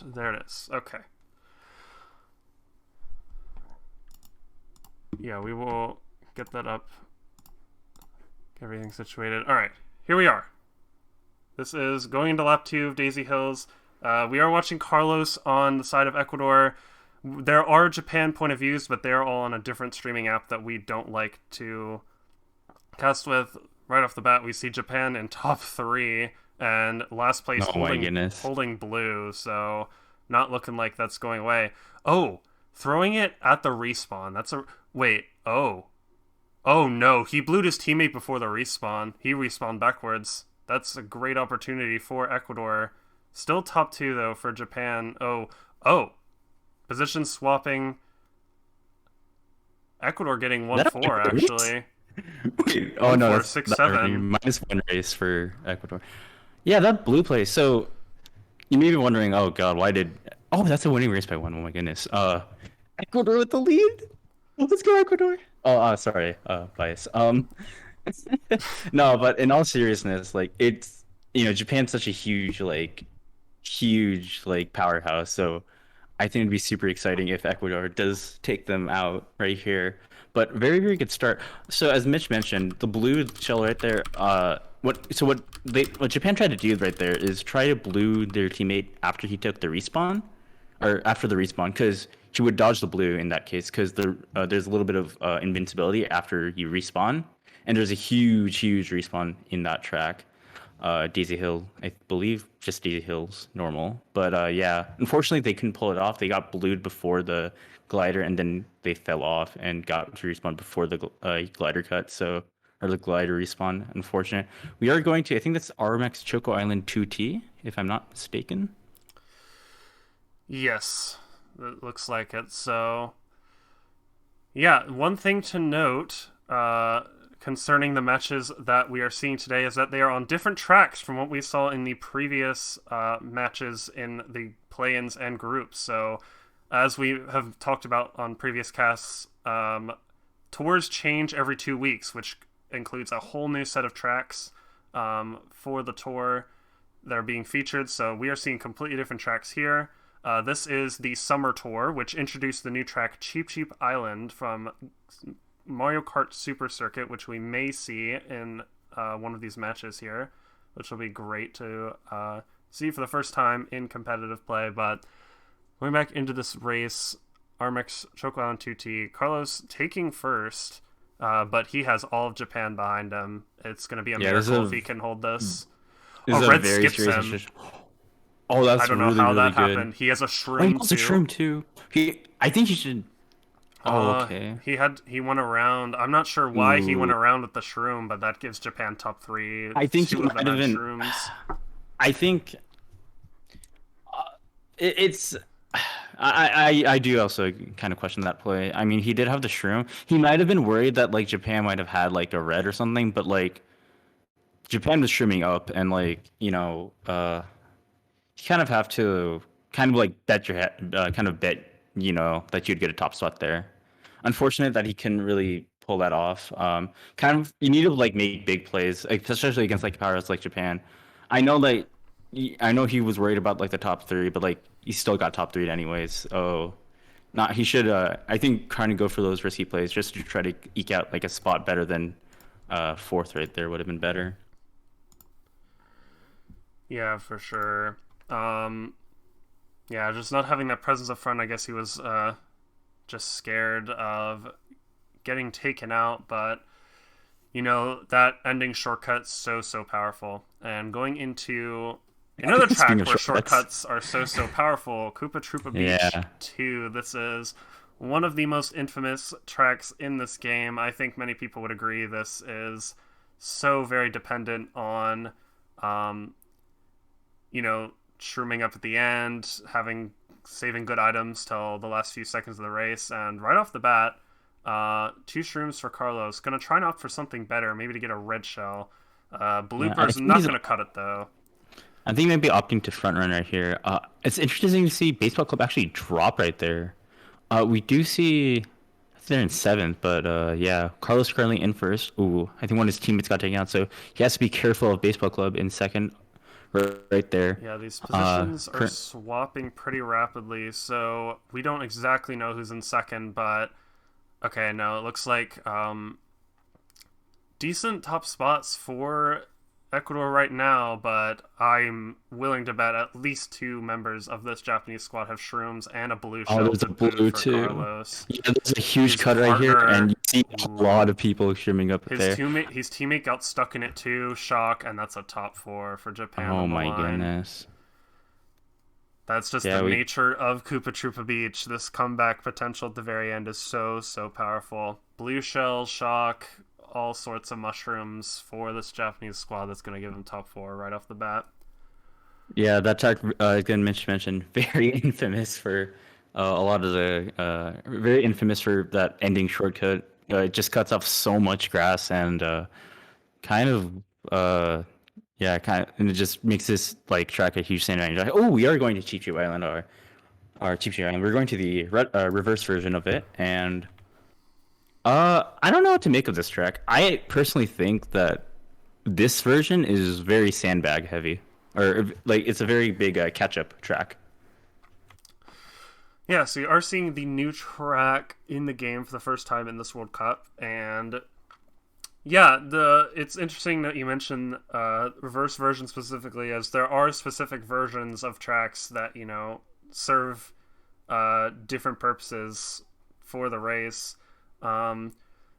There it is. Okay. Yeah, we will get that up. Get everything situated. All right, here we are. This is going into lap 2 of Daisy Hills. We are watching Carlos on the side of Ecuador. There are Japan point of views, but they're all on a different streaming app that we don't like to cast with. Right off the bat, we see Japan in top 3 and last place Oh my goodness. holding blue, so not looking like that's going away. Oh, throwing it at the respawn. That's a wait. Oh no, he blew his teammate before the respawn. He respawned backwards. That's a great opportunity for Ecuador. Still top 2 though for Japan. Oh, position swapping. Ecuador getting Is that a 1-4 race? actually. Wait, oh One no, four that's six not right. seven. -1 race for Ecuador. Yeah, that blue place. So you may be wondering, oh God, why did? Oh, that's a winning race by 1. Oh my goodness. Ecuador with the lead. Let's go Ecuador. Oh, sorry, bias. No, but in all seriousness, like it's Japan's such a huge like powerhouse. So I think it'd be super exciting if Ecuador does take them out right here. But very, very good start. So as Mitch mentioned, the blue shell right there, what Japan tried to do right there is try to blue their teammate after he took the respawn, or after the respawn, because he would dodge the blue in that case, because there's a little bit of invincibility after you respawn, and there's a huge respawn in that track. Daisy Hill, I believe, just Daisy Hill's normal. But yeah, unfortunately they couldn't pull it off. They got blued before the glider, and then they fell off and got to respawn before the glider cut. So, or the glider respawn. Unfortunate. We are going to, I think that's RMX Choco Island 2T, if I'm not mistaken. Yes, it looks like it. So, yeah, one thing to note concerning the matches that we are seeing today is that they are on different tracks from what we saw in the previous matches in the play-ins and groups. So, as we have talked about on previous casts, tours change every 2 weeks, which includes a whole new set of tracks for the tour that are being featured. So we are seeing completely different tracks here. This is the Summer Tour, which introduced the new track Cheap Cheap Island from Mario Kart Super Circuit, which we may see in one of these matches here, which will be great to see for the first time in competitive play. But going back into this race, Armix Choco Island 2T, Carlos taking first, but he has all of Japan behind him. It's going to be a Yeah, miracle if he can hold this. this Oh, is a Red very skips serious him. situation. Oh, I that's don't know really, how really that good. happened. He has a Oh, he shroom wants a too. shroom too. I think he should. Oh, okay. He went around. I'm not sure why he went Ooh, around with the shroom, but that gives Japan top 3. I think he 2 of them might have had been. shrooms. I think it's. I do also kind of question that play. I mean, he did have the shroom. He might have been worried that like Japan might have had like a red or something, but like Japan was shrooming up, and like you kind of have to kind of like bet your head, kind of bet that you'd get a top spot there. Unfortunate that he couldn't really pull that off. Kind of you need to like make big plays, like, especially against like powers like Japan. I know like I know he was worried about like the top 3, but like he still got top 3 anyways. Oh, not he should. I think trying to go for those risky plays just to try to eke out like a spot better than fourth right there would have been better. Yeah, for sure. Um, yeah, just not having that presence up front. I guess he was just scared of getting taken out, but that ending shortcut's so powerful. And going into another Speaking track of where shortcuts, shortcuts are so powerful, Koopa Troopa Beach yeah. 2. This is one of the most infamous tracks in this game. I think many people would agree this is so very dependent on um, shrooming up at the end, saving good items till the last few seconds of the race, and right off the bat, 2 shrooms for Carlos. Gonna try and opt for something better, maybe to get a red shell. Yeah, I Blooper's think not he's. gonna cut it though. I think maybe opting to front run right here. It's interesting to see Baseball Club actually drop right there. We do see they're in seventh, but yeah, Carlos currently in first. Ooh, I think one of his teammates got taken out, so he has to be careful of Baseball Club in second. right there. Yeah, these positions are Current. swapping pretty rapidly, so we don't exactly know who's in second, but okay, no, it looks like decent top spots for Ecuador right now, but I'm willing to bet at least two members of this Japanese squad have shrooms and a blue Oh, shell there's a to boot blue for too. Carlos. Yeah, there's a huge His cut right here, and partner, you see a lot ooh, of people streaming up there. his teammate got stuck in it too. Shock, and that's a top four for Japan Oh on the my line. goodness. That's just the Yeah, we. nature of Koopa Troopa Beach. This comeback potential at the very end is so powerful. Blue shell, shock, all sorts of mushrooms for this Japanese squad that's going to give them top four right off the bat. Yeah, that track again, Mitch mentioned, very infamous for a lot of the very infamous for that ending shortcut. It just cuts off so much grass and kind of yeah, and it just makes this like track a huge sand advantage. Like, oh, we are going to Cheap Cheap Island, or Cheap Cheap Island. We're going to the reverse version of it, and I don't know what to make of this track. I personally think that this version is very sandbag heavy, or like it's a very big catch up track. Yeah, so you are seeing the new track in the game for the first time in this World Cup, and yeah, the it's interesting that you mention reverse version specifically, as there are specific versions of tracks that serve different purposes for the race. Um,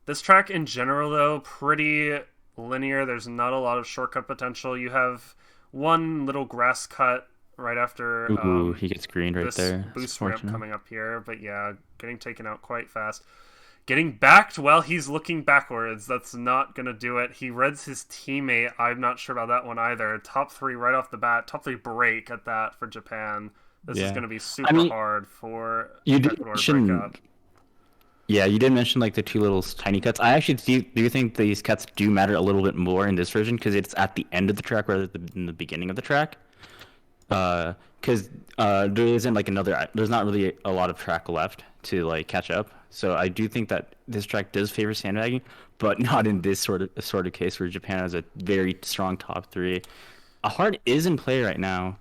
this track in general, though, pretty linear. There's not a lot of shortcut potential. You have one little grass cut right after Ooh, he gets greened right this there. It's boost ramp fortunate. coming up here, but yeah, getting taken out quite fast. Getting backed while he's looking backwards. That's not going to do it. He reads his teammate. I'm not sure about that one either. Top three right off the bat. Top three break at that for Japan. This is Yeah, going to be I super mean, hard for you did Ecuador to break mention. up. Yeah, you did mention like the two little tiny cuts. I actually do think these cuts do matter a little bit more in this version because it's at the end of the track rather than the beginning of the track. Because there isn't like there's not really a lot of track left to like catch up. So I do think that this track does favor sandbagging, but not in this sort of case where Japan has a very strong top three. A hard is in play right now.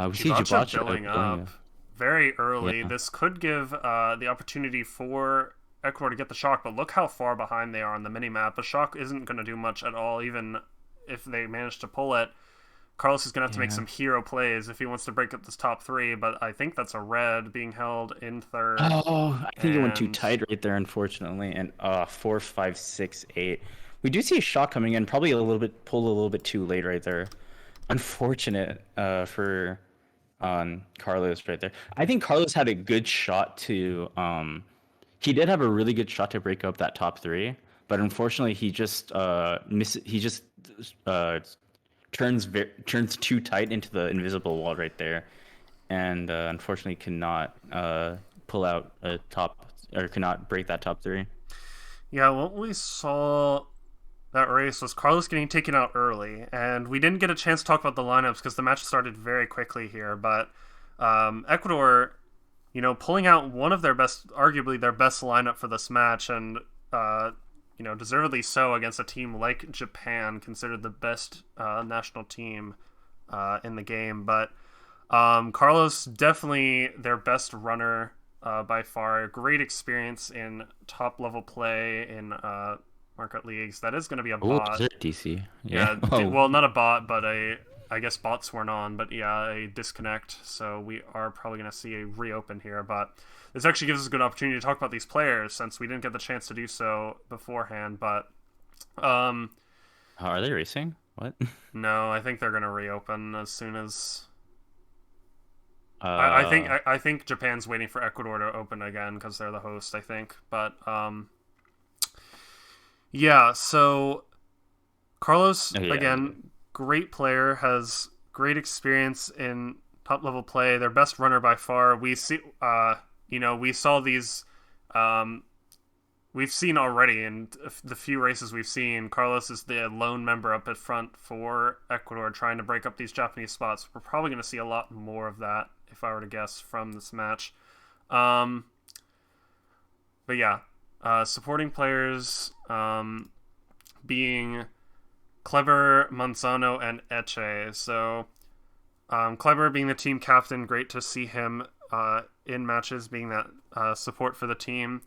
We see Gibacha Jubacha billing building up very early. yeah. This could give the opportunity for Ecuador to get the shock, but look how far behind they are on the minimap. A shock isn't going to do much at all, even if they manage to pull it. Carlos is going to have to make Yeah. some hero plays if he wants to break up this top three, but I think that's a red being held in third. Oh, I think it went too And tight right there, unfortunately. And 4, 5, 6, 8. We do see a shot coming in, probably a little bit pulled a little bit too late right there. Unfortunate for Carlos right there. I think Carlos had a good shot to he did have a really good shot to break up that top three, but unfortunately he just uh turns too tight into the invisible wall right there, and unfortunately cannot pull out a top or cannot break that top three. yeah, what we saw that race was Carlos getting taken out early, and we didn't get a chance to talk about the lineups because the match started very quickly here. But Ecuador, pulling out one of their best, arguably their best lineup for this match, and deservedly so against a team like Japan, considered the best national team in the game. But Carlos definitely their best runner by far. Great experience in top level play in market leagues. That is going to be a Oh, bot. there's DC. Yeah. Yeah, Oh, well, not a bot, but I guess bots weren't on, but yeah, a disconnect. So we are probably going to see a reopen here. But this actually gives us a good opportunity to talk about these players since we didn't get the chance to do so beforehand. But um, are they racing? What? no, I think they're going to reopen as soon as. Uh, I think Japan's waiting for Ecuador to open again because they're the host. I think, but yeah. So Carlos, oh, yeah. again, great player, has great experience in top level play. Their best runner by far. We see, we saw these. We've seen already in the few races we've seen. Carlos is the lone member up at front for Ecuador, trying to break up these Japanese spots. We're probably going to see a lot more of that, if I were to guess, from this match. But yeah, supporting players being Kleber, Manzano, and Eche. So Kleber being the team captain, great to see him in matches, being that support for the team.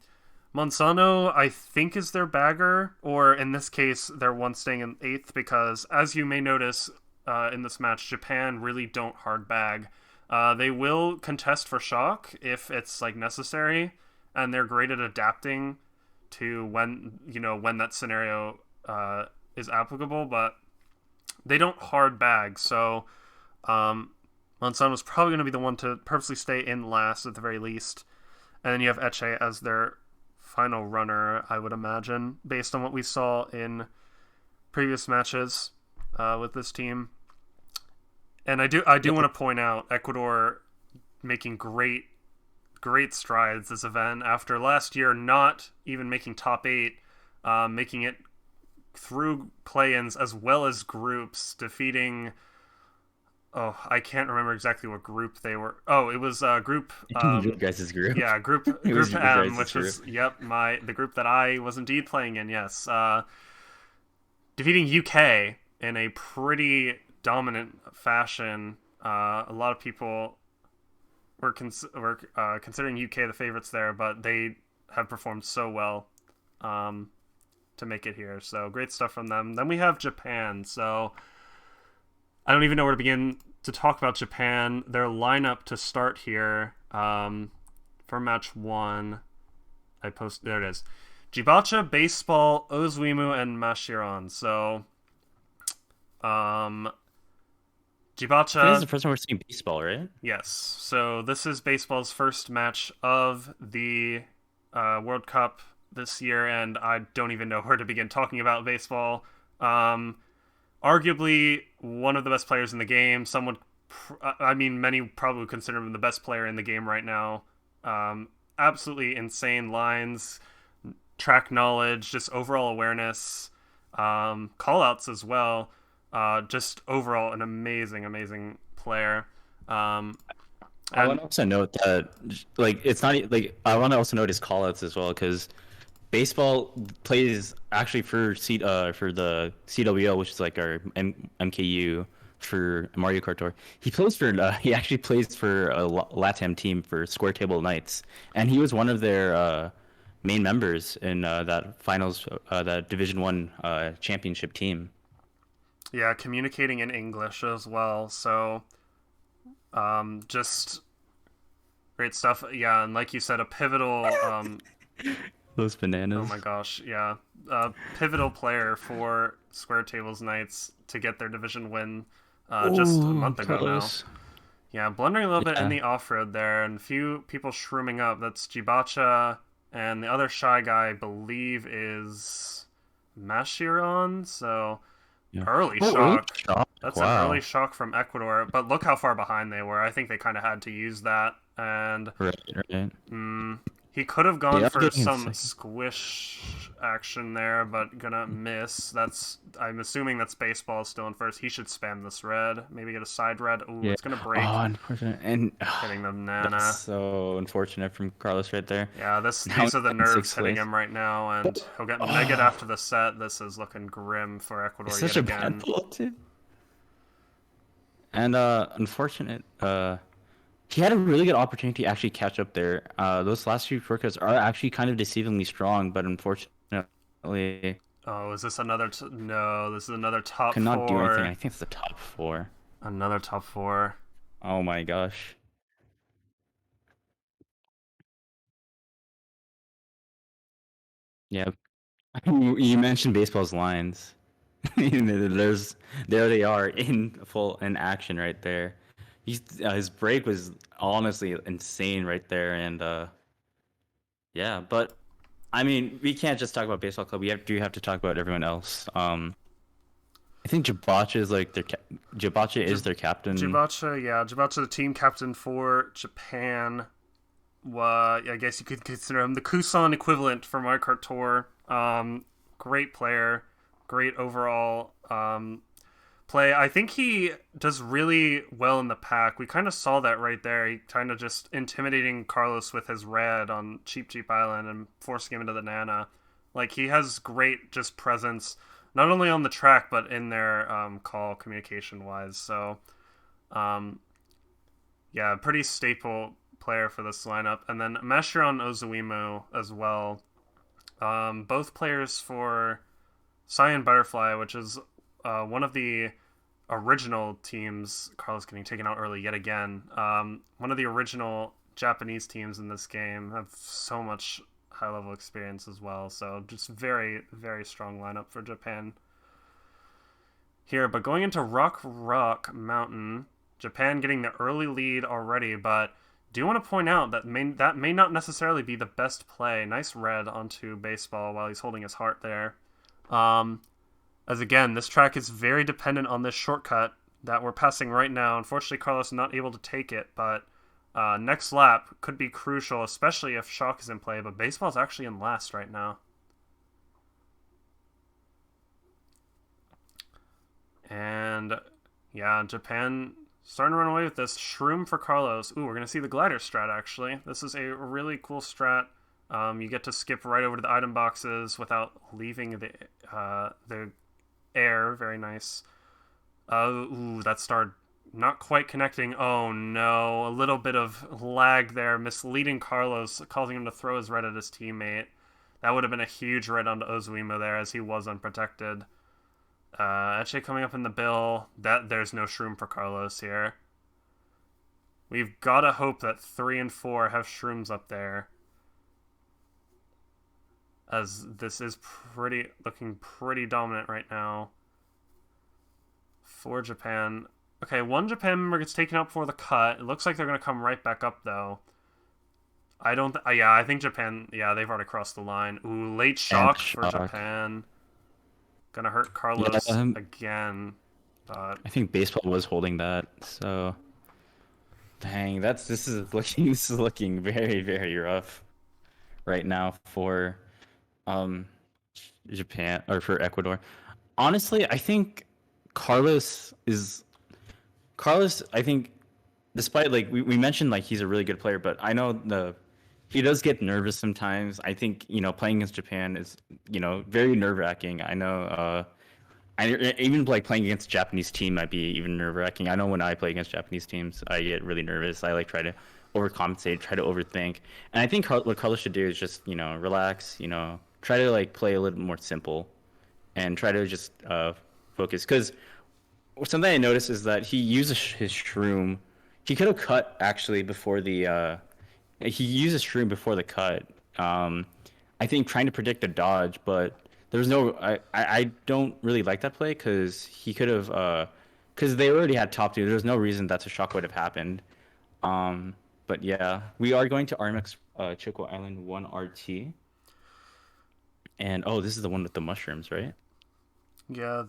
Manzano, I think, is their bagger, or in this case, they're one staying in 8th because, as you may notice in this match, Japan really don't hard bag. They will contest for shock if it's like necessary, and they're great at adapting to when that scenario is applicable, but they don't hard bag. So Manzano's probably going to be the one to purposely stay in last at the very least, and then you have Eche as their final runner, I would imagine, based on what we saw in previous matches with this team. And I do want to point out Ecuador making great strides this event after last year not even making top 8, making it through play-ins as well as groups, defeating. Oh, I can't remember exactly what group they were. Oh, it was group. Your guys' group. Yeah, group M, which was the group that I was indeed playing in. Yes, defeating UK in a pretty dominant fashion. A lot of people were considering UK the favorites there, but they have performed so well to make it here. So great stuff from them. Then we have Japan. So I don't even know where to begin to talk about Japan. Their lineup to start here for match 1. There it is. Jibacha, Baseball, Ozuimu, and Mashiron. So Jibacha. This is the first time we're seeing baseball, right? Yes. So this is baseball's first match of the World Cup this year, and I don't even know where to begin talking about baseball. Arguably one of the best players in the game. Many probably consider him the best player in the game right now. Absolutely insane lines, track knowledge, just overall awareness, call-outs as well. Just overall an amazing player. I want to also note that, it's not I want to also note his call-outs as well, because baseball plays actually for the CWO, which is like our MKU for Mario Kart Tour. He actually plays for a LATAM team for Square Table Knights, and he was one of their main members in that finals, that Division 1 championship team. Yeah, communicating in English as well. So, just great stuff. Yeah, and like you said, a pivotal. Those bananas. Oh my gosh, yeah, pivotal player for Square Tables Knights to get their division win just a month ago now. Yeah, blundering a little bit in the off-road there, and a few people shrooming up. That's Jibacha, and the other shy guy, I believe, is Mashiron. So. Yeah. Early shock. That's an early shock from Ecuador, but look how far behind they were. I think they kind of had to use that, and he could have gone for some squish action there, but gonna miss. I'm assuming that's baseball still in first. He should spam this red, maybe get a side red. Ooh, it's gonna break. Oh, unfortunate. And hitting the Nana. That's so unfortunate from Carlos right there. Yeah, these are the nerves hitting him right now, and he'll get Megat after the set. This is looking grim for Ecuador yet again. Bad pull too. And unfortunate. He had a really good opportunity to actually catch up there. Those last few shortcuts are actually kind of deceivingly strong, but unfortunately. Oh, is this another? No, this is another top 4. Cannot do anything. I think it's the top 4. Another top 4. Oh my gosh. Yeah. You mentioned baseball's lines. There they are in action right there. His break was honestly insane right there, and yeah. But I mean, we can't just talk about baseball club. We have to talk about everyone else. I think Jibacha is their captain. Jibacha, the team captain for Japan. I guess you could consider him the Kusan equivalent for Mario Kart Tour. Great player, great overall play. I think he does really well in the pack. We kind of saw that right there. He kind of just intimidating Carlos with his red on Cheap Cheap Island and forcing him into the Nana. Like, he has great just presence. not only on the track but in their call communication wise. So um, yeah, pretty staple player for this lineup. And then Mashiron Ozuimu as well. Both players for Cyan Butterfly, which is one of the original teams. Carlos getting taken out early yet again. One of the original Japanese teams in this game have so much high level experience as well. So just very, very strong lineup for Japan here. But going into Rock Mountain, Japan getting the early lead already, but do want to point out that may not necessarily be the best play. Nice red onto baseball while he's holding his heart there. As again, this track is very dependent on this shortcut that we're passing right now. Unfortunately, Carlos is not able to take it, but next lap could be crucial, especially if Shock is in play, but baseball's actually in last right now. And yeah, Japan starting to run away with this. Shroom for Carlos. Ooh, we're going to see the glider strat, actually. This is a really cool strat. You get to skip right over to the item boxes without leaving the air. Very nice. Ooh, that started not quite connecting. Oh no, a little bit of lag there, misleading Carlos, causing him to throw his red at his teammate. That would have been a huge red onto Ozuima there, as he was unprotected. Eche coming up in the bill. There's no shroom for Carlos here. We've got to hope that 3 and 4 have shrooms up there, as this is looking pretty dominant right now for Japan. Okay, one Japan member gets taken out before the cut. It looks like they're going to come right back up, though. I think Japan, yeah, they've already crossed the line. Ooh, late shock for Japan. Gonna hurt Carlos again. But I think baseball was holding that, so dang, this is looking very, very rough right now for Japan, or for Ecuador. Honestly, I think Carlos, I think, despite, like, we mentioned, like, he's a really good player, but I know he does get nervous sometimes. I think, playing against Japan is, very nerve-wracking. I know, even like playing against a Japanese team might be even nerve-wracking. I know when I play against Japanese teams, I get really nervous. I try to overcompensate, try to overthink. And I think what Carlos should do is just, relax, try to like play a little more simple and try to just focus. Because something I noticed is that he uses his shroom. He could have cut actually before he uses shroom before the cut. I think trying to predict a dodge, but there's no. I don't really like that play because he could have. Because they already had top 2. There's no reason that a shock would have happened. But yeah, we are going to RMX Choco Island 1 RT. And this is the one with the mushrooms, right? Yeah,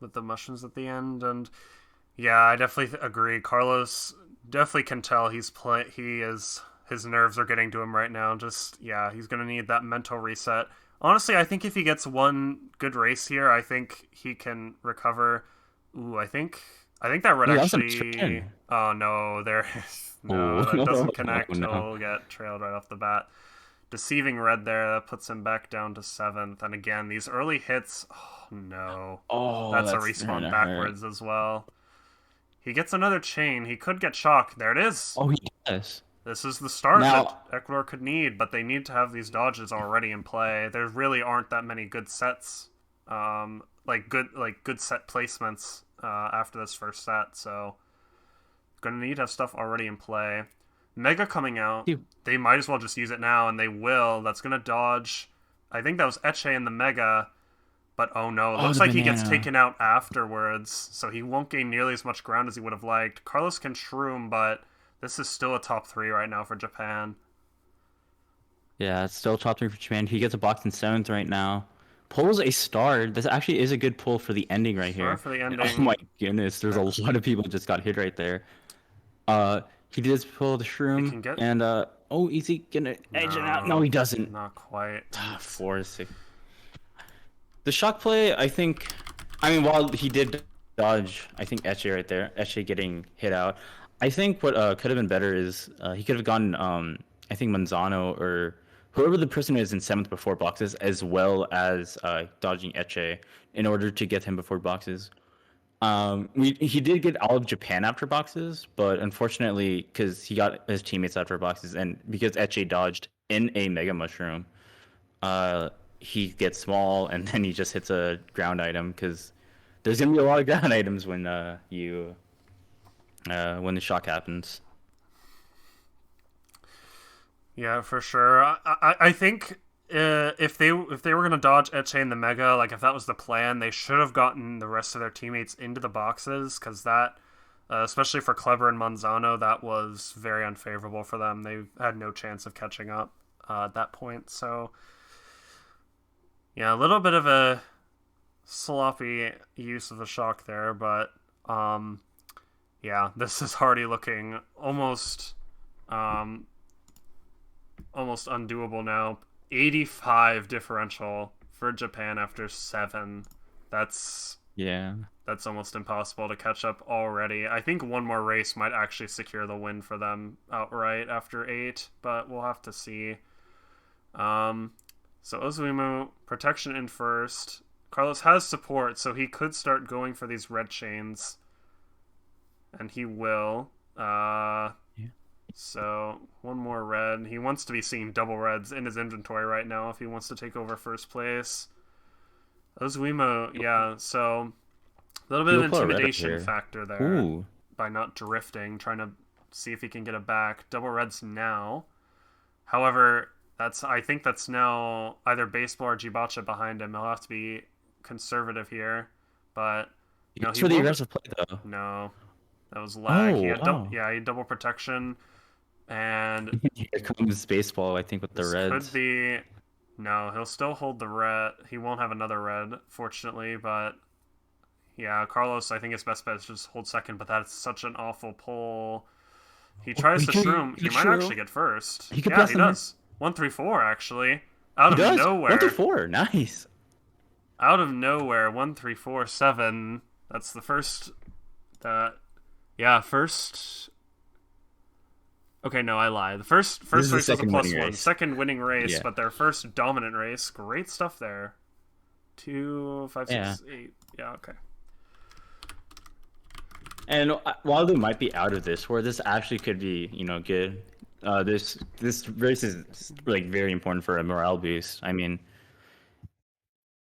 with the mushrooms at the end, and yeah, I definitely agree. Carlos definitely can tell his nerves are getting to him right now. Just he's gonna need that mental reset. Honestly, I think if he gets one good race here, I think he can recover. Ooh, I think that red actually. Oh no, that doesn't connect. He'll get trailed right off the bat. Deceiving red there, that puts him back down to 7th. And again, these early hits. Oh no. That's a respawn backwards as well. He gets another chain. He could get shocked. There it is. Oh, he does. This is the start that Ecuador could need, but they need to have these dodges already in play. There really aren't that many good sets, good set placements after this first set. So, gonna need to have stuff already in play. Mega coming out. They might as well just use it now, and they will. That's gonna dodge. I think that was Eche in the Mega, but oh no, it looks like he gets taken out afterwards, so he won't gain nearly as much ground as he would have liked. Carlos can shroom, but this is still a top 3 right now for Japan. Yeah, it's still top 3 for Japan. He gets a box in 7th right now. Pulls a star. This actually is a good pull for the ending right here. For the ending. Oh my goodness, there's a lot of people just got hit right there. He does pull the shroom, and is he gonna edge it out? No, he doesn't. Not quite. 4-6. The shock play, while he did dodge, I think Eche right there, Eche getting hit out. I think what could have been better is he could have gone, I think Manzano or whoever the person is in seventh before boxes, as well as dodging Eche in order to get him before boxes. He did get all of Japan after boxes, but unfortunately, because he got his teammates after boxes, and because Eche dodged in a Mega Mushroom, uh, he gets small, and then he just hits a ground item because there's gonna be a lot of ground items when the shock happens. Yeah, for sure. I think if they were gonna dodge Eche in the Mega, like if that was the plan, they should have gotten the rest of their teammates into the boxes because that, especially for Clever and Manzano, that was very unfavorable for them. They had no chance of catching up at that point. So yeah, a little bit of a sloppy use of the shock there, but yeah, this is already looking um, almost undoable now. 85 differential for Japan after 7. That's Yeah. that's almost impossible to catch up already. I think one more race might actually secure the win for them outright after 8, but we'll have to see. Um, so Ozuimu, protection in first. Carlos has support, so he could start going for these red chains, and he will. Yeah. So one more red. He wants to be seeing double reds in his inventory right now if he wants to take over first place. Ozuimo, yeah. So a little bit of He'll put a red up intimidation here. factor there Ooh. by not drifting, trying to see if he can get it back. Double reds now. However, I think that's now either baseball or Jibacha behind him. He'll have to be conservative here, but He no, goes he for the will. aggressive play though. No, that was lag. He Oh, had oh. yeah, he had double protection, and Here comes baseball, I think, with the this could Reds. be. No, he'll still hold the red. He won't have another red, fortunately, but yeah, Carlos, I think his best bet is just hold second, but that's such an awful pull. He Oh, tries to shroom. He could might actually true. get first. He could Yeah, press he in there. does. 134 actually. Out He of does. One through nowhere. four. Nice. Out of nowhere, 1347. That's the first yeah, first. Okay, no, I lie. The first This first is the race was a second plus winning one. race. Second winning race, Yeah. but their first dominant race. Great stuff there. 2, 5, Yeah. 6, 8. Yeah, okay. And while they might be out of this, where this actually could be, good. This race is like very important for a morale boost. I mean,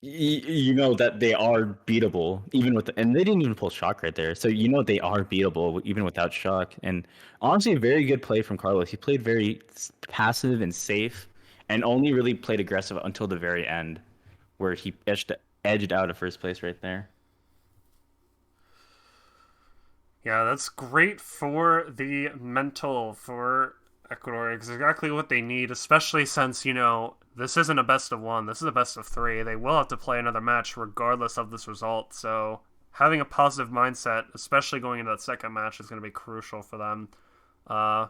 you know that they are beatable even with, and they didn't even pull shock right there, so they are beatable even without shock. And honestly, a very good play from Carlos. He played very passive and safe, and only really played aggressive until the very end, where he edged out of first place right there. Yeah, that's great for the mental for Ecuador. It's exactly what they need, especially since, this isn't a best of one. This is a best of 3. They will have to play another match regardless of this result. So having a positive mindset, especially going into that second match, is going to be crucial for them. Uh,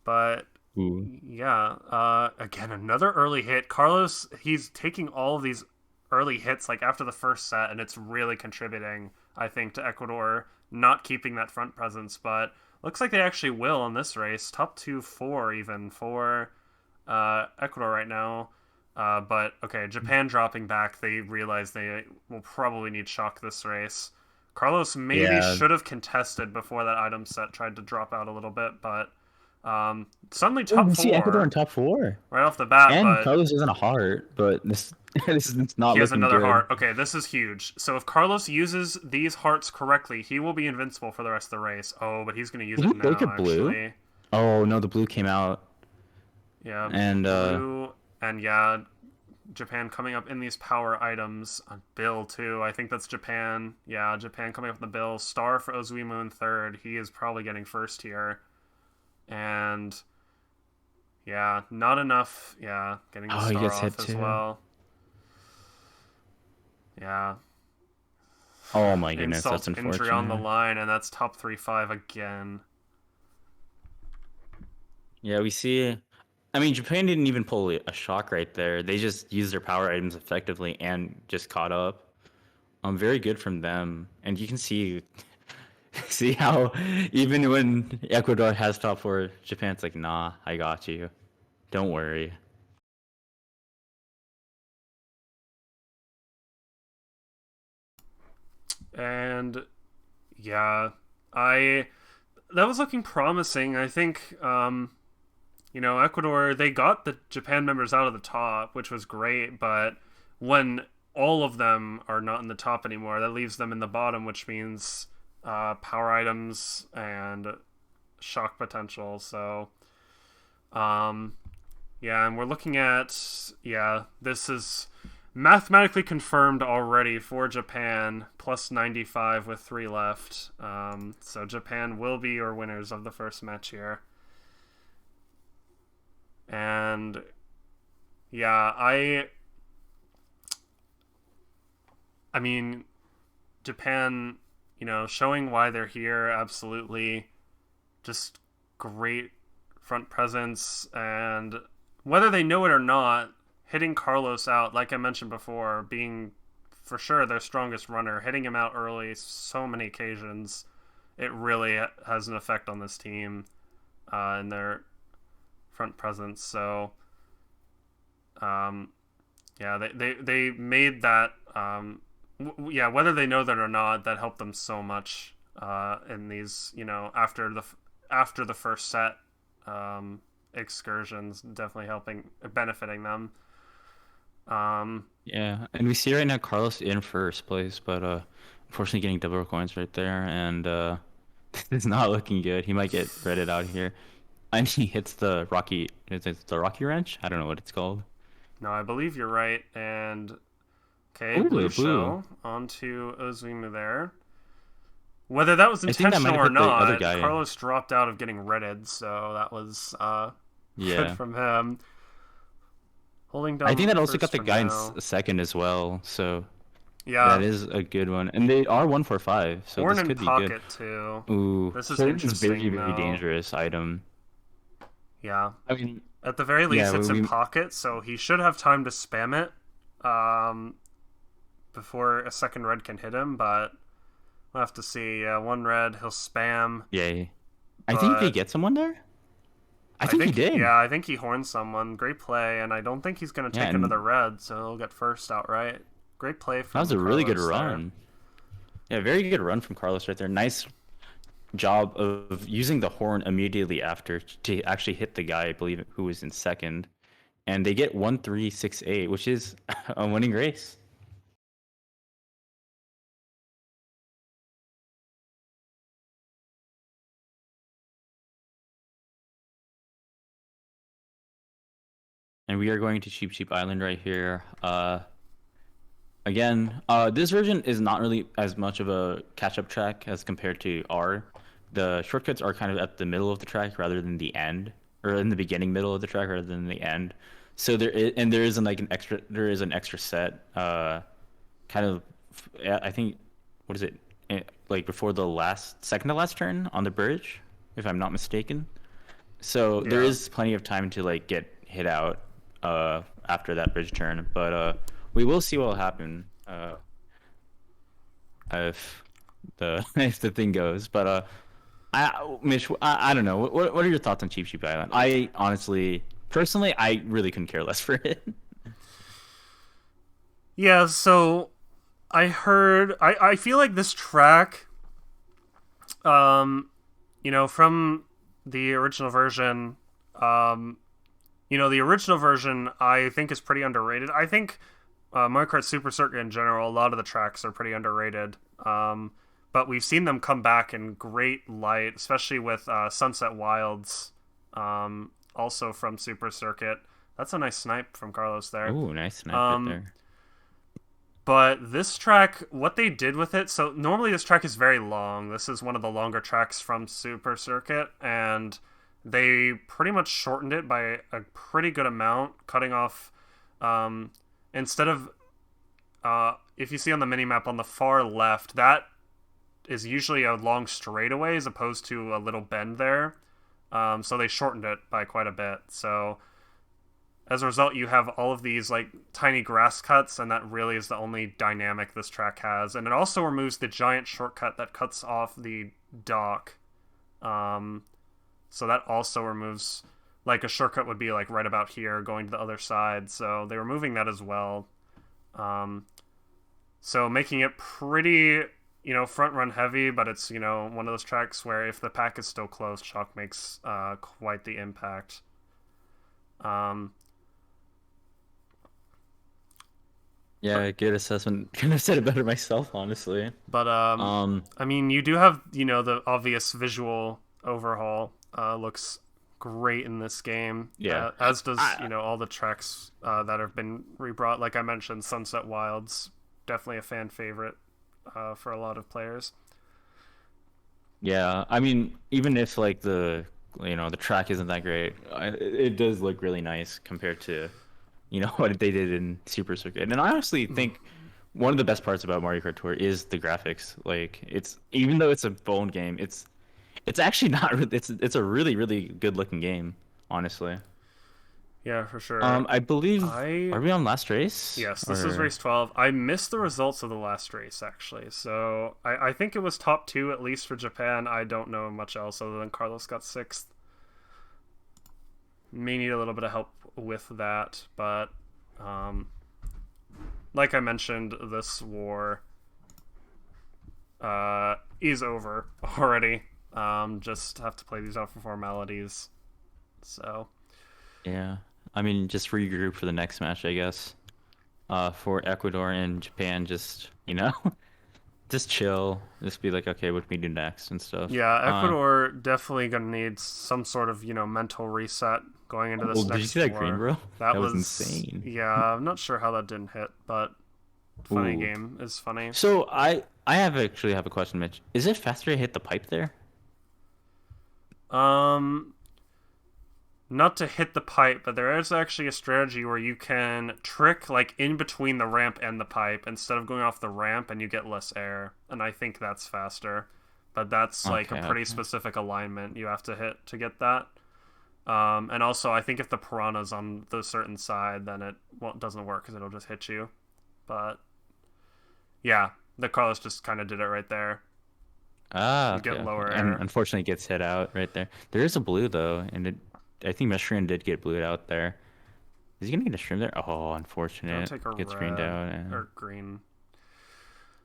but Ooh. yeah, again, another early hit. Carlos, he's taking all of these early hits like after the first set, and it's really contributing, I think, to Ecuador not keeping that front presence. But looks like they actually will in this race. Top 2, 4 even for Ecuador right now. But okay, Japan dropping back. They realize they will probably need shock this race. Carlos maybe Yeah. should have contested before that item set tried to drop out a little bit, but suddenly Oh, top we see Ecuador in 4 top four, right off the bat. and But Carlos isn't a heart, but this this is not he has looking another good. heart. Okay, this is huge. So if Carlos uses these hearts correctly, he will be invincible for the rest of the race. Oh, but he's going to use Did it he make now, it blue? actually. Oh no, the blue came out, Yeah, and blue. And yeah, Japan coming up in these power items on Bill too. I think that's Japan. Yeah, Japan coming up in the Bill. Star for Ozuimu in third. He is probably getting first here. And yeah, not enough. Yeah, getting the oh, he star gets hit off as too. well. Yeah, Oh my goodness, insult that's to injury on the unfortunate. line, and that's top 3-5 again. Yeah, we see. I mean, Japan didn't even pull a shock right there. They just used their power items effectively and just caught up. Very good from them. And you can see see how even when Ecuador has top four, Japan's like, nah, I got you. Don't worry. And yeah, I that was looking promising. I think Ecuador, they got the Japan members out of the top, which was great, but when all of them are not in the top anymore, that leaves them in the bottom, which means power items and shock potential. So, um, yeah, and we're looking at, this is mathematically confirmed already for Japan, plus 95 with 3 left. So Japan will be your winners of the first match here. And yeah, I mean, Japan, showing why they're here, absolutely just great front presence, and whether they know it or not, hitting Carlos out, like I mentioned before, being for sure their strongest runner, hitting him out early so many occasions, it really has an effect on this team and their front presence. So, they made that. Whether they know that or not, that helped them so much in these. After the first set excursions, definitely benefiting them. Yeah, and we see right now Carlos in first place, but unfortunately getting double coins right there, and it's not looking good. He might get redded out here. And he hits the Rocky. Is it the Rocky Wrench? I don't know what it's called. No, I believe you're right. And okay, Ooh, blue blue. show onto Ozuimu there. Whether that was I think that might intentional have or hit the other not, guy. Carlos dropped out of getting redded, so that was good Yeah. from him. Holding down I think that also first got the for guy in now. second as well, so that Yeah, is a good one. And they are 145, so Horn this in could be good. pocket too. Ooh, This is Horn is very, interesting very though. dangerous item. Yeah, I mean, at the very yeah, least, it's in we pocket, so he should have time to spam it before a second red can hit him. But we'll have to see. Yeah, one red, he'll spam, yeah. I think they but get someone there. I I think he think, did. yeah, I think he horned someone. Great play, and I don't think he's going to Yeah, take and another red, so he'll get first outright. Great play that was from a really good Carlos there. run. Yeah, very good run from Carlos right there. Nice job of using the horn immediately after to actually hit the guy, I believe, who was in second. And they get 1-3-6-8, which is a winning race. And we are going to Cheap Cheap Island right here. Again, this version is not really as much of a catch-up track as compared to R. The shortcuts are kind of at the middle of the track rather than the end, or in the beginning middle of the track rather than the end. So there isn't like there is an extra set, kind of, I think, what is it, like before the second to last turn on the bridge, if I'm not mistaken. So there Yeah. is plenty of time to like get hit out after that bridge turn, but we will see what will happen if the if the thing goes. But Mitch, I don't know. What are your thoughts on Cheap Cheap Island? I honestly, personally, I really couldn't care less for it. Yeah, so I feel like this track, um, from the original version, the original version I think is pretty underrated. I think Mario Kart Super Circuit in general, a lot of the tracks are pretty underrated. But we've seen them come back in great light, especially with Sunset Wilds, also from Super Circuit. That's a nice snipe from Carlos there. Oh, nice snipe right Um, there. but this track, what they did with it, so normally this track is very long. This is one of the longer tracks from Super Circuit, and they pretty much shortened it by a pretty good amount, cutting off, instead of, if you see on the mini map on the far left, that is usually a long straightaway as opposed to a little bend there. So they shortened it by quite a bit. So as a result, you have all of these like tiny grass cuts, and that really is the only dynamic this track has. And it also removes the giant shortcut that cuts off the dock. So that also removes, like, a shortcut would be like right about here going to the other side. So they're removing that as well. So making it pretty, front run heavy, but it's one of those tracks where if the pack is still close, chalk makes quite the impact. Um, Yeah, good assessment. Couldn't have said it better myself, honestly. but Um, I mean, you do have the obvious visual overhaul. Looks great in this game, yeah. as does I all the tracks that have been rebrought. Like I mentioned, Sunset Wilds, definitely a fan favorite for a lot of players. Yeah, I mean, even if like the track isn't that great, it does look really nice compared to what they did in Super Circuit. And I honestly think one of the best parts about Mario Kart Tour is the graphics. Like it's even though it's a phone game, it's actually not really, it's a really really good looking game, honestly. Yeah, for sure. I believe I are we on last race Yes, this is or race 12. I missed the results of the last race, actually. So I think it was top two, at least for Japan. I don't know much else other than Carlos got sixth. May need a little bit of help with that. But like I mentioned, this war is over already. Just have to play these out for formalities. So, yeah. I mean, just regroup for the next match, I guess. For Ecuador and Japan, just just chill. Just be like, okay, what can we do next and stuff. yeah, Ecuador definitely gonna need some sort of mental reset going into Oh, this did you next see that green, war. bro? That That was was insane. yeah. I'm not sure how that didn't hit, but funny Ooh. game is funny. So I have a question, Mitch. Is it faster to hit the pipe there? Um, Not to hit the pipe, but there is actually a strategy where you can trick like in between the ramp and the pipe instead of going off the ramp, and you get less air. And I think that's faster, but that's like a Okay, pretty okay. specific alignment you have to hit to get that. And also, I think if the piranha's on the certain side, then it doesn't work because it'll just hit you. But yeah, the Carlos just kind of did it right there. Ah, You okay, get okay. lower And air. unfortunately, it gets hit out right there. There is a blue though, and I think Meshurin did get blued out there. Is he gonna get a stream there? Oh, Gonna unfortunate. take a Gets greened red out, and or green.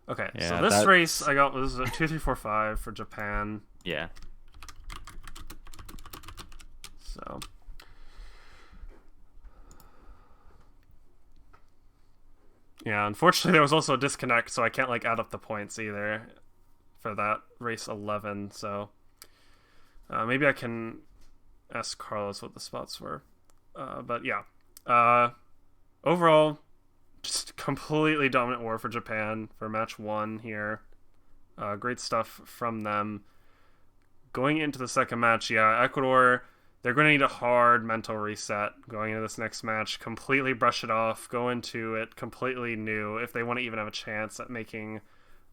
Okay, so yeah, this race that's I got was a 2-3-4-5 for Japan. yeah. So yeah, unfortunately there was also a disconnect, so I can't like add up the points either for that race 11. So maybe I can ask Carlos what the spots were. But yeah, uh, overall, just completely dominant war for Japan for match one here. Great stuff from them. Going into the second match, yeah, Ecuador, they're going to need a hard mental reset going into this next match. Completely brush it off, go into it completely new if they want to even have a chance at making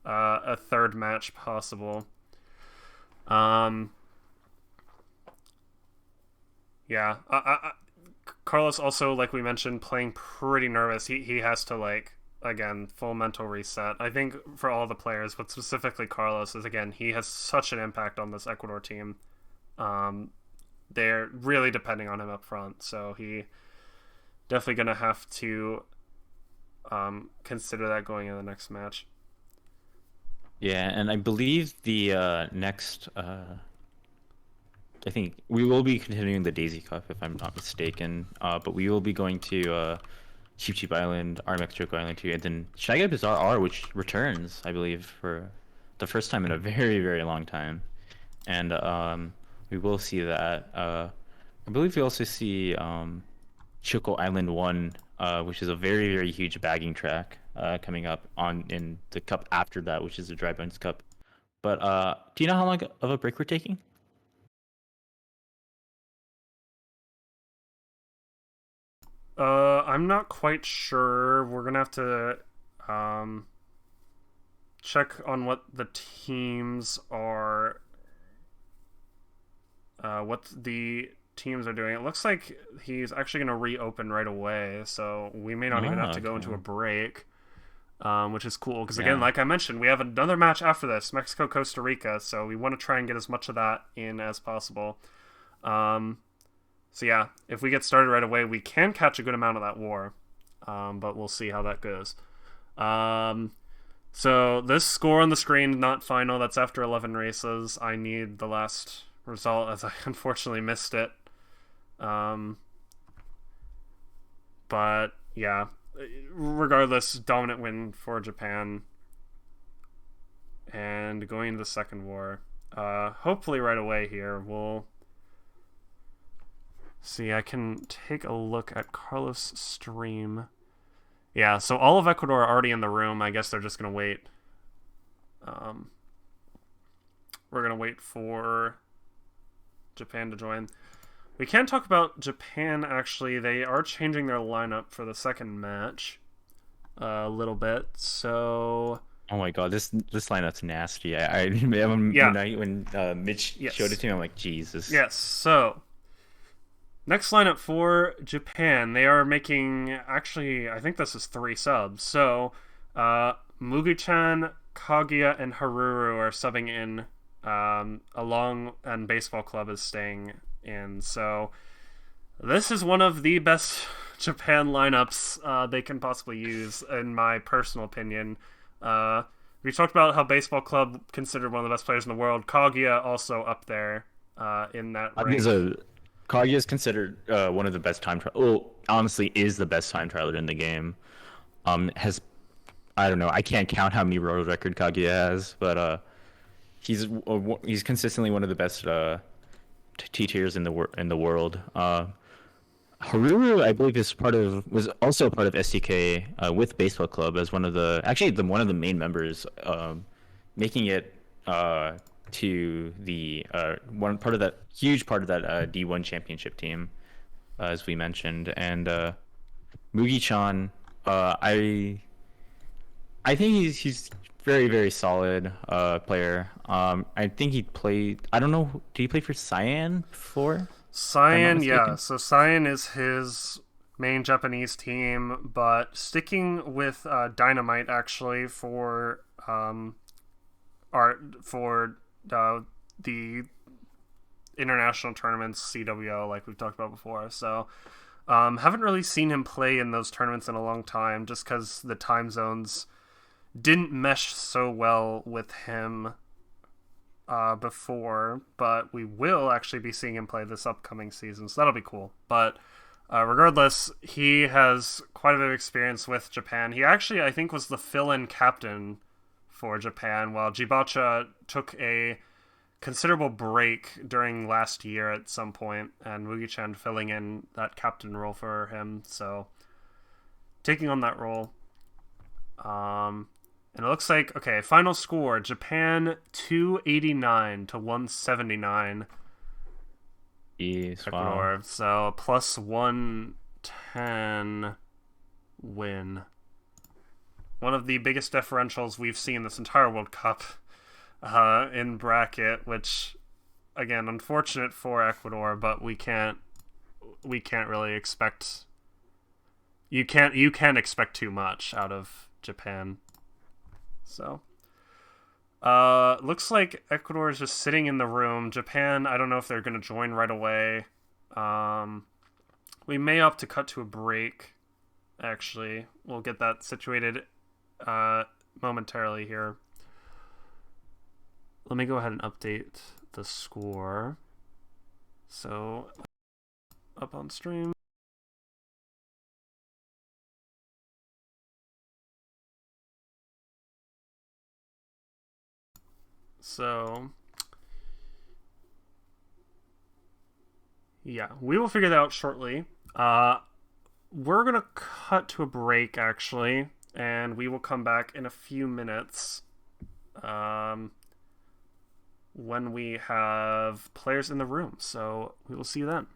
a third match possible. Um, yeah, Carlos also, like we mentioned, playing pretty nervous. He has to like again full mental reset. I think for all the players, but specifically Carlos is again he has such an impact on this Ecuador team. Um, they're really depending on him up front, so he definitely gonna have to consider that going in the next match. Yeah, and I believe the next I think we will be continuing the Daisy Cup if I'm not mistaken. But we will be going to Cheap Cheap Island, RMX Choco Island too, and then Shy Guy Bazaar R, which returns, I believe, for the first time in a very, very long time. And we will see that. I believe we also see Choco Island 1, which is a very, very huge bagging track coming up on in the cup after that, which is the Dry Bones Cup. But do you know how long of a break we're taking? I'm not quite sure. We're gonna have to um, check on what the teams are. What the teams are doing. It looks like he's actually gonna reopen right away, so we may not even have Oh, to go into a okay. break. Which is cool because again, Yeah. like I mentioned, we have another match after this, Mexico Costa Rica. So we want to try and get as much of that in as possible. Um, so yeah, if we get started right away, we can catch a good amount of that war, but we'll see how that goes. Um, So this score on the screen, not final. That's after 11 races. I need the last result as I unfortunately missed it. Um, but yeah, regardless, dominant win for Japan and going into the second war. Hopefully right away here we'll see. I can take a look at Carlos' stream. Yeah, so all of Ecuador are already in the room. I guess they're just gonna wait. Um, we're gonna wait for Japan to join. We can talk about Japan, actually. They are changing their lineup for the second match a little bit. So, Oh my god, this lineup's nasty. yeah. When Mitch showed it Yes. to me, I'm like, Jesus. Yes. So, next lineup for Japan. They are making, actually, I think this is 3 subs. So, Mugi-chan, Kaguya, and Haruru are subbing in. Along, and Baseball Club is staying in. So, this is one of the best Japan lineups they can possibly use, in my personal opinion. We talked about how Baseball Club considered one of the best players in the world. Kaguya also up there in that rank. Kaguya is considered one of the best time trial. Well, honestly, is the best time trialer in the game. Has I don't know. I can't count how many world record Kaguya has, but he's consistently one of the best T tiers in the world. Haruru, I believe, was also part of STK with Baseball Club as one of the main members, making it to the one part of that huge part of that D1 championship team, as we mentioned, and Mugi-chan. I think he's very very solid player. I think he played. I don't know. Did he play for Cyan before? If I'm not Cyan, yeah. mistaken. So Cyan is his main Japanese team, but sticking with Dynamite actually for art for the international tournaments, CWO, like we've talked about before. So haven't really seen him play in those tournaments in a long time, just because the time zones didn't mesh so well with him before, but we will actually be seeing him play this upcoming season, so that'll be cool. But regardless, he has quite a bit of experience with Japan. He actually, I think, was the fill-in captain for Japan, while Jibacha took a considerable break during last year at some point, and Mugi-chan filling in that captain role for him, so taking on that role. And it looks like, okay, final score Japan 289 to 179. Yes, wow. Ecuador. So plus 110 win. One of the biggest differentials we've seen this entire World Cup in bracket, which, again, unfortunate for Ecuador, but we can't really expect. You can't expect too much out of Japan. So, looks like Ecuador is just sitting in the room. Japan, I don't know if they're going to join right away. We may opt to cut to a break. Actually, we'll get that situated momentarily here. Let me go ahead and update the score. So, up on stream. So, yeah, we will figure that out shortly. We're going to cut to a break, actually, and we will come back in a few minutes when we have players in the room. So, we will see you then.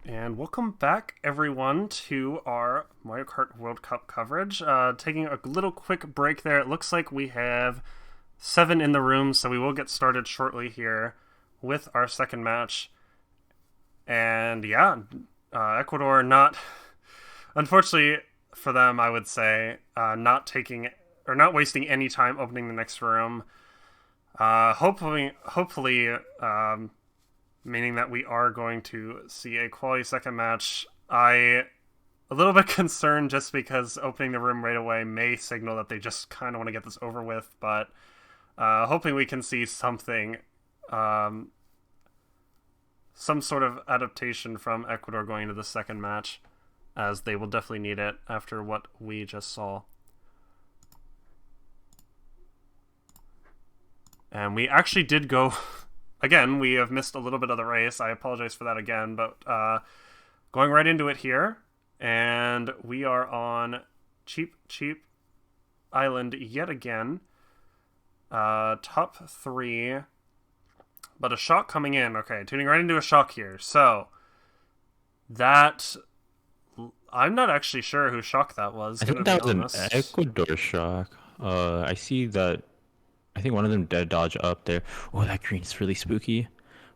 And welcome back, everyone, to our Mario Kart World Cup coverage. Taking a little quick break there. It looks like we have 7 in the room, so we will get started shortly here with our second match. And yeah, Ecuador not, unfortunately for them, I would say, not wasting any time opening the next room. Hopefully, meaning that we are going to see a quality second match. A little bit concerned just because opening the room right away may signal that they just kind of want to get this over with, but hoping we can see something, some sort of adaptation from Ecuador going into the second match, as they will definitely need it after what we just saw. And we actually did go... Again, we have missed a little bit of the race. I apologize for that again, but going right into it here. And we are on Cheap Island yet again. Top 3. But a shock coming in. Okay, tuning right into a shock here. So, that... I'm not actually sure who shock that was. I think that was an Ecuador shock. I see that. I think one of them dead dodge up there. Oh, that green is really spooky.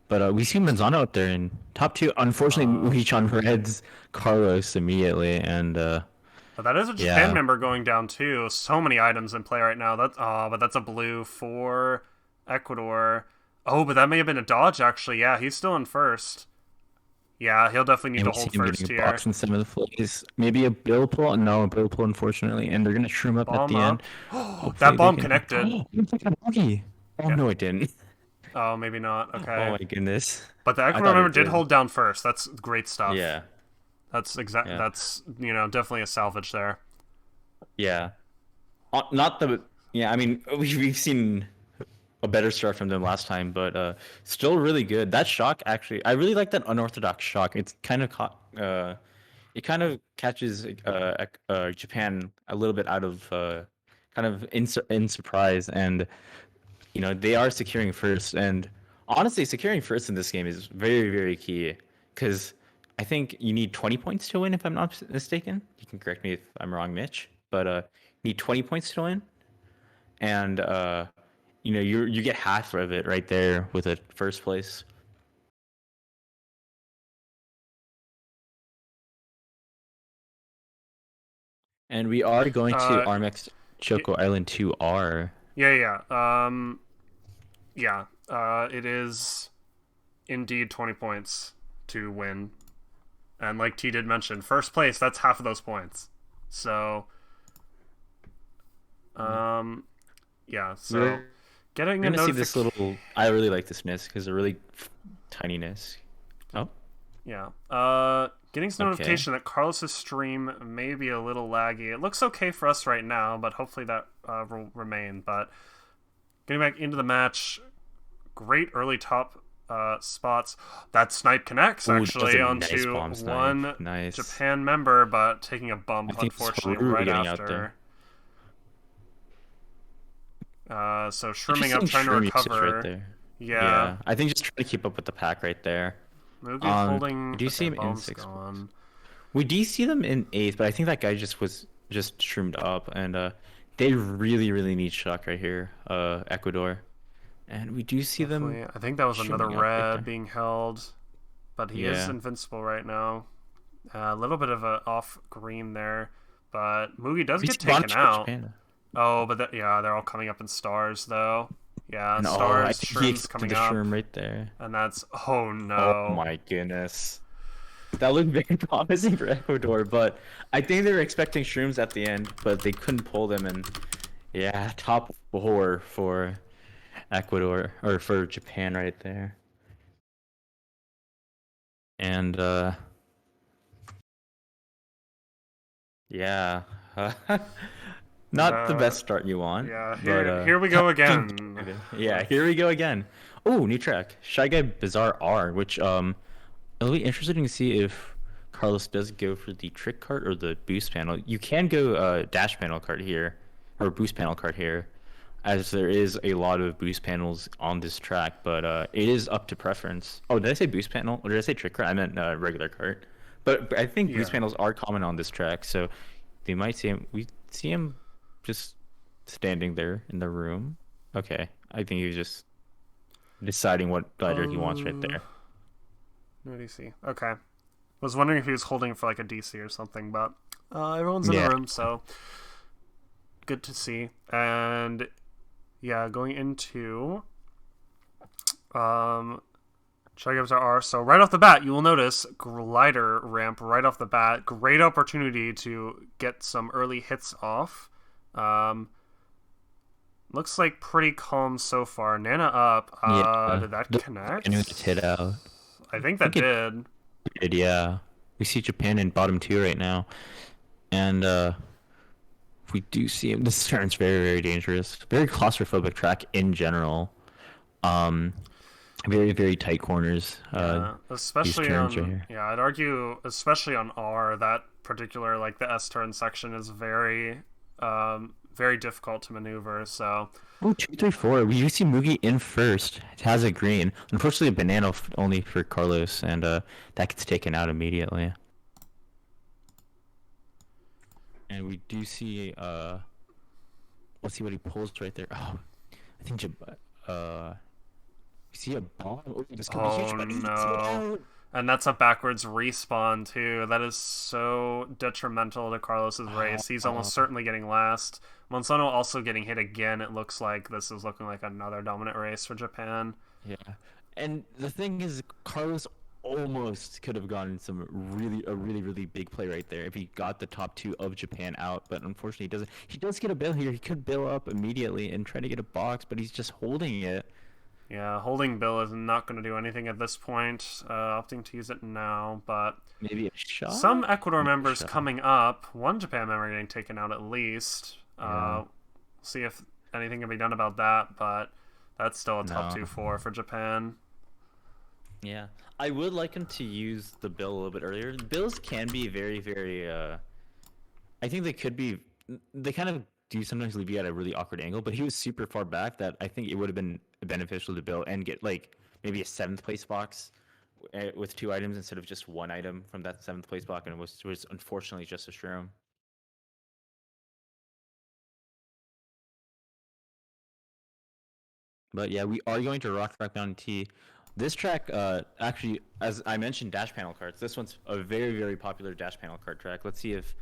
But we see Manzano up there in top 2. Unfortunately, we on Red's Carlos immediately, and but that is a Japan member going down too. So many items in play right now. But that's a blue for Ecuador. Oh, but that may have been a dodge actually. Yeah, he's still in first. Yeah, he'll definitely need to hold first here. Box in some of the plays. Maybe a bill pull. No, a bill pull, unfortunately. And they're going to shroom up bomb at the end. That bomb connected. Oh, no, it didn't. Oh, maybe not. Okay. Oh, my goodness. But the Ecuador member did hold down first. That's great stuff. Yeah. That's That's, definitely a salvage there. Yeah. Not the... Yeah, I mean, we've seen... a better start from them last time, but still really good. That shock, actually, I really like that unorthodox shock. It's kind of it kind of catches Japan a little bit out of kind of in surprise, and they are securing first. And honestly, securing first in this game is very, very key, because I think you need 20 points to win, if I'm not mistaken. You can correct me if I'm wrong, Mitch, but you need 20 points to win, and you get half of it right there with a first place. And we are going to Armex Choco Island 2R. Yeah. It is indeed 20 points to win. And like T did mention, first place, that's half of those points. So, yeah, so... Getting a see this little... I really like this miss because a really tiny miss. Oh. Yeah. Getting some notification that Carlos's stream may be a little laggy. It looks okay for us right now, but hopefully that will remain. But getting back into the match, great early top spots. That snipe connects actually onto one Japan member, but taking a bump unfortunately right after. So shrimming up, trying to recover. Right there. Yeah. I think just trying to keep up with the pack right there. Mugi holding. Do you see him in 6th? We do see them in 8th, but I think that guy was shroomed up, and they really, really need shock right here, Ecuador. And we do see them. I think that was another red being held, but he is invincible right now. A little bit of a off green there, but Mugi does get taken out. Japan. Oh, but they're all coming up in stars though. Yeah, and stars, shrooms coming up. Shroom right there. And that's oh no. Oh my goodness. That looked very promising for Ecuador, but I think they were expecting shrooms at the end, but they couldn't pull them, and yeah, top 4 for Ecuador or for Japan right there. And yeah. Not the best start you want. Yeah, here we go again. Yeah, here we go again. Oh, new track. Shy Guy Bizarre R, which it'll be interesting to see if Carlos does go for the trick cart or the boost panel. You can go dash panel cart here, or boost panel cart here. as there is a lot of boost panels on this track, but it is up to preference. Oh, did I say boost panel or did I say trick cart? I meant regular cart. But I think boost Yeah. panels are common on this track, so they might see him. We see him just standing there in the room. Okay, I think he's just deciding what glider he wants right Uh, there. no DC. Okay. Was wondering if he was holding for like a DC or something, but everyone's in the Yeah, room, so good to see. And yeah, going into um, check-ups are so right off the bat, you will notice glider ramp right off the bat. Great opportunity to get some early hits off. Um, looks like pretty calm so far. Nana up. yeah. Did that The connect? and it's hit out. I think I that think it did. did. Yeah, we see Japan in bottom two right now, and we do see him. This turn's very, very dangerous. Very claustrophobic track in general. Um, very, very tight corners. Yeah, These especially turns right on here. yeah, I'd argue especially on R that particular like the S turn section is very difficult to maneuver. So Oh, two, three, four. We do see Mugi in first. It has a green. Unfortunately, a banana only for Carlos, and that gets taken out immediately. And we do see let's see what he pulls right there. Oh, I think uh, we see a bomb. Oh, this could be huge, oh but he's it no. out. And that's a backwards respawn too. That is so detrimental to Carlos's race. He's almost certainly getting last. Monsanto also getting hit again. It looks like this is looking like another dominant race for Japan. Yeah, and the thing is, Carlos almost could have gotten some really big play right there if he got the top two of Japan out, but unfortunately he doesn't. He does get a bill here. He could bill up immediately and try to get a box, but he's just holding it. Yeah, holding Bill is not going to do anything at this point. Opting to use it now, but Maybe a shot. some Ecuador Maybe a members shot. coming up. One Japan member getting taken out at least. Yeah. See if anything can be done about that, but that's still a top No. 2-4 for Japan. Yeah. I would like him to use the bill a little bit earlier. Bills can be very I think they could be. They kind of do sometimes leave you at a really awkward angle, but he was super far back that I think it would have been beneficial to Bill and get like maybe a seventh place box with two items instead of just one item from that seventh place box, and it was unfortunately just a shroom. But yeah, we are going to Rock Mountain T. This track, actually, as I mentioned, dash panel carts. This one's a very popular dash panel cart track. Let's see if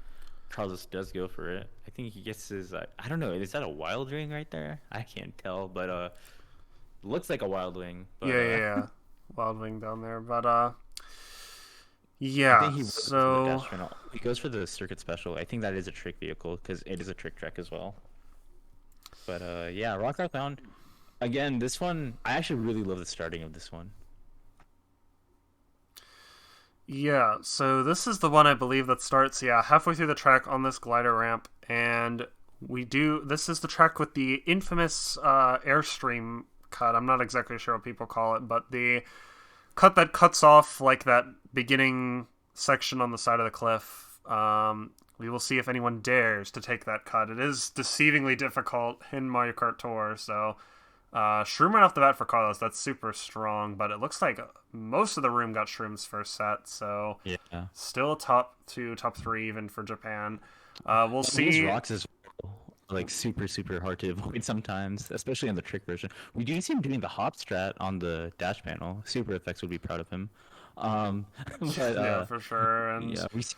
Carlos does go for it. I think he gets his. I don't know. Is that a wild wing right there? I can't tell, but looks like a wild wing. But Yeah. Wild Wing down there, but I yeah. think he would go for the So dash panel. He goes for the circuit special. I think that is a trick vehicle because it is a trick track as well. But yeah, Rock Mountain. Again, this one I actually really love the starting of this one. yeah, so this is the one I believe that starts halfway through the track on this glider ramp, and this is the track with the infamous airstream cut. I'm not exactly sure what people call it, but the cut that cuts off like that beginning section on the side of the cliff. We will see if anyone dares to take that cut. It is deceivingly difficult in Mario Kart Tour, so Shroom right off the bat for Carlos. That's super strong, but it looks like most of the room got Shroom's first set, so Yeah. still top 2, top 3 even for Japan. We'll These see. rocks is like super hard to avoid sometimes, especially on the trick version. We do see him doing the hop strat on the dash panel. Super Effects would be proud of him. But Yeah, for sure. And yeah, we see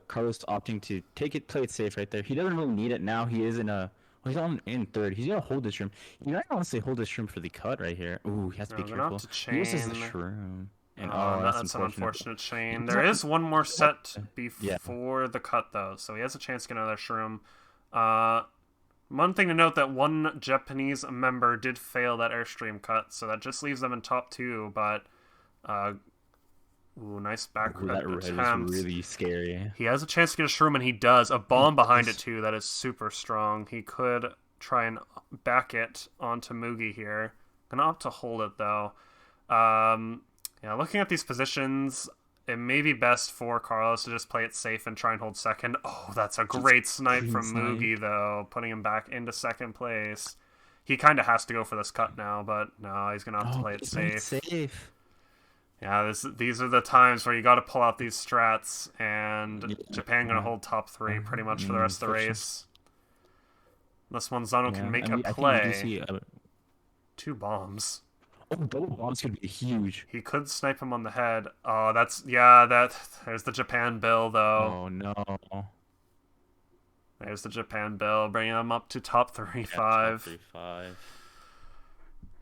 Carlos opting to play it safe right there. He doesn't really need it now. He is in a well, he's on in third. He's gonna hold this shroom. You might honestly hold this shroom for the cut right here. Ooh, he has to be we're gonna have careful. to He uses the chain. shroom. And that's That's an unfortunate. unfortunate chain. He's There is one more set yeah. before the cut, though, so he has a chance to get another shroom. Uh, One thing to note that one Japanese member did fail that airstream cut, so that just leaves them in top 2. But nice back Ooh, that red attempt. is really scary. He has a chance to get a shroom, and he does. A bomb behind it too. That is super strong. He could try and back it onto Mugi here. Gonna opt to hold it though. Yeah, looking at these positions, it may be best for Carlos to just play it safe and try and hold second. Oh, that's a great snipe from snipe. Mugi, though, putting him back into second place. He kind of has to go for this cut now, but no, he's gonna have to Oh, play it he's playing it safe. safe. Yeah, these are the times where you got to pull out these strats, and Japan gonna Yeah. hold top three pretty much for the rest of the Unfortunately. race. Unless Monzano can Yeah, make and a I think we do play. see. 2 bombs. Oh, double bombs could be huge. He could snipe him on the head. Oh, that's yeah. There's the Japan bill though. Oh no. There's the Japan bill, bringing him up to top three Yeah, top five. 3-5.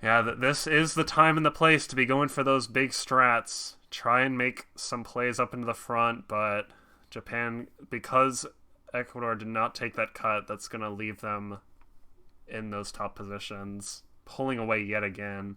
Yeah, this is the time and the place to be going for those big strats. Try and make some plays up into the front, but Japan, because Ecuador did not take that cut, that's going to leave them in those top positions, pulling away yet again.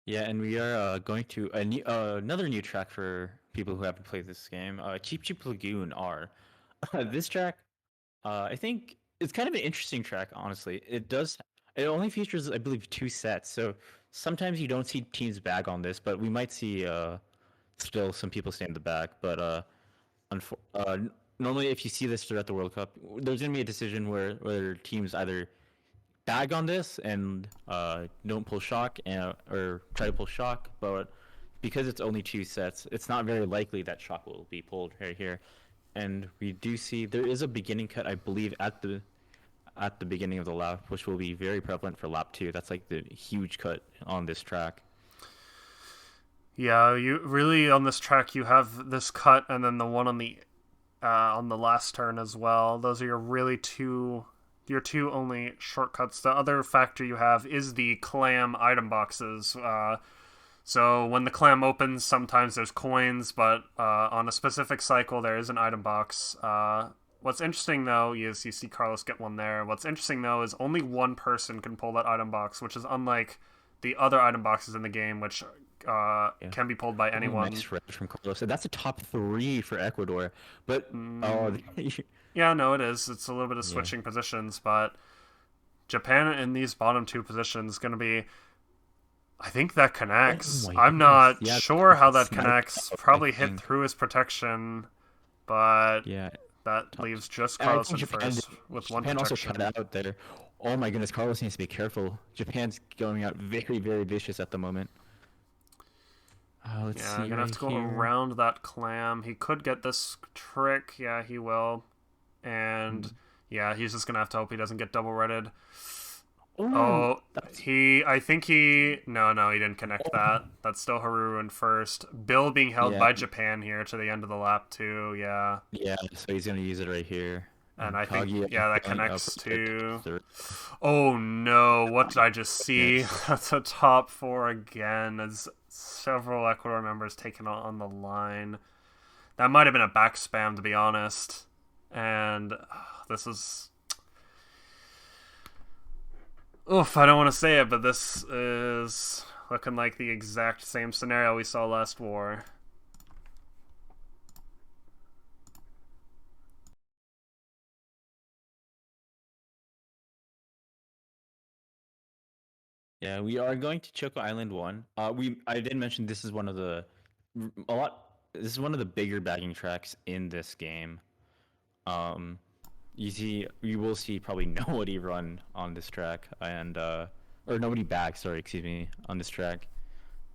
Yeah, and we are going to another new track for people who haven't played this game. Cheap Cheap Lagoon R. This track, I think it's kind of an interesting track. Honestly, it only features, I believe, 2 sets. So sometimes you don't see teams bag on this, but we might see still some people stay in the back. But normally, if you see this throughout the World Cup, there's gonna be a decision where teams either bag on this and don't pull shock or try to pull shock, but because it's only 2 sets, it's not very likely that shock will be pulled right here. And we do see there is a beginning cut, I believe, at the beginning of the lap, which will be very prevalent for lap 2. That's like the huge cut on this track. Yeah, you really on this track you have this cut and then the one on the last turn as well. Those are your two only shortcuts. The other factor you have is the clam item boxes. So when the clam opens, sometimes there's coins, but on a specific cycle there is an item box. What's interesting though is you see Carlos get one there. What's interesting though is only one person can pull that item box, which is unlike the other item boxes in the game, which Yeah. can be pulled by anyone. Nice red from Carlos. So that's a top 3 for Ecuador. But oh, Yeah, no, it is. It's a little bit of yeah. switching positions, but Japan in these bottom two positions is going to be. I think that connects. Oh my I'm goodness. not Yeah, sure how that snipe connects. out, I Probably hit think. through his protection, but Yeah. that leaves just And I Carlos think in first with one Japan also cut protection. out there. Oh my goodness, Carlos needs to be careful. Japan's going out very, very vicious at the moment. Let's Yeah, see gonna have right to go here. around that clam. He could get this trick. Yeah, he will. And yeah, he's just gonna have to hope he doesn't get double redded. Oh, Oh, I think no, he didn't connect that. That's still Haru in first. Bill being held yeah, by Japan here to the end of the lap too, yeah. yeah. So he's gonna use it right here. And And I think, Kaguya yeah, that going up connects for to... third. Oh no, what did I just see? Yes. That's a top 4 again, as several Ecuador members taken on the line. That might have been a back spam, to be honest. And this is... Oof, I don't want to say it, but this is looking like the exact same scenario we saw last war. Yeah, we are going to Choco Island 1. I did mention this is one of the a lot. This is one of the bigger bagging tracks in this game. Um, you will see probably nobody run on this track and or nobody bag. Sorry, excuse me, on this track,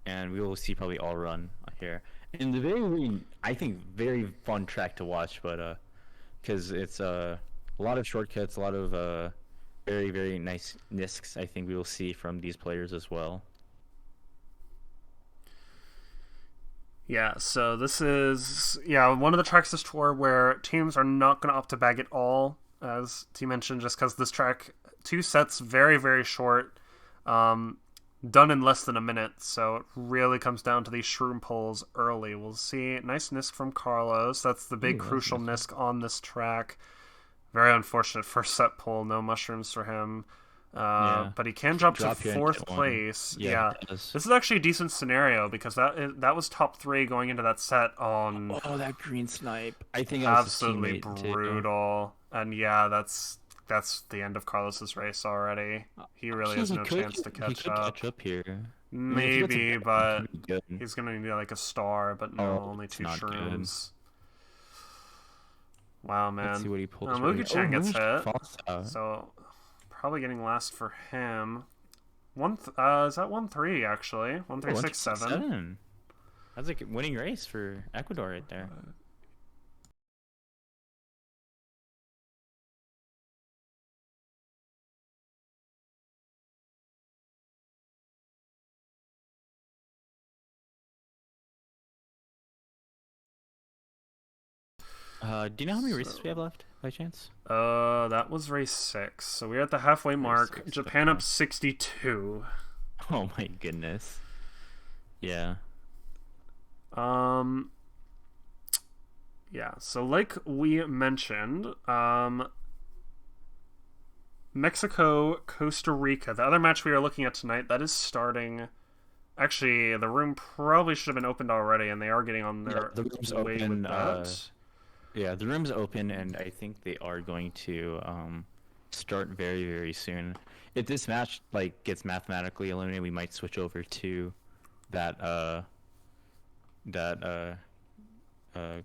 and we will see probably all run here. And the I think very fun track to watch, but because it's a lot of shortcuts, a lot of very, very nice nisks. I think we will see from these players as well. Yeah, so this is one of the tracks this tour where teams are not going to opt to bag at all, as T mentioned, just because this track 2 sets very, very short, done in less than a minute. So it really comes down to these shroom pulls early. We'll see nice nisk from Carlos. That's the big crucial nisk on this track. Very unfortunate first set pull. No mushrooms for him. But he can drop to here and fourth get one. place. Yeah, This is actually a decent scenario because that was top 3 going into that set on Oh, that green snipe! I think that was his absolutely teammate, too. brutal. And yeah, that's the end of Carlos's race already. He really has Actually, no chance to he catch could up. catch up here. I mean, if he gets a Maybe, good one, it but could be good. he's gonna need like a star, but no, Oh, only it's two not good. shrooms. Wow, Let's see man. what he pulls right here. Oh, Mugi-chan gets Mugi hit, falls out. so probably getting last for him. Is that 1-3 actually? One Oh, three one, six three, six, seven. seven. That's like a winning race for Ecuador right there. Do you know how many races we have So, left by chance? that was race 6. So we're at the halfway Race mark. 6. Japan Okay. up 62. Oh my goodness. Yeah. Um, yeah. So like we mentioned, Mexico, Costa Rica. The other match we are looking at tonight that is starting. Actually, the room probably should have been opened already, and they are getting on Yeah, their the room's way with open. that. Yeah, the room's open, and I think they are going to start very, very soon. If this match like gets mathematically eliminated, we might switch over to that that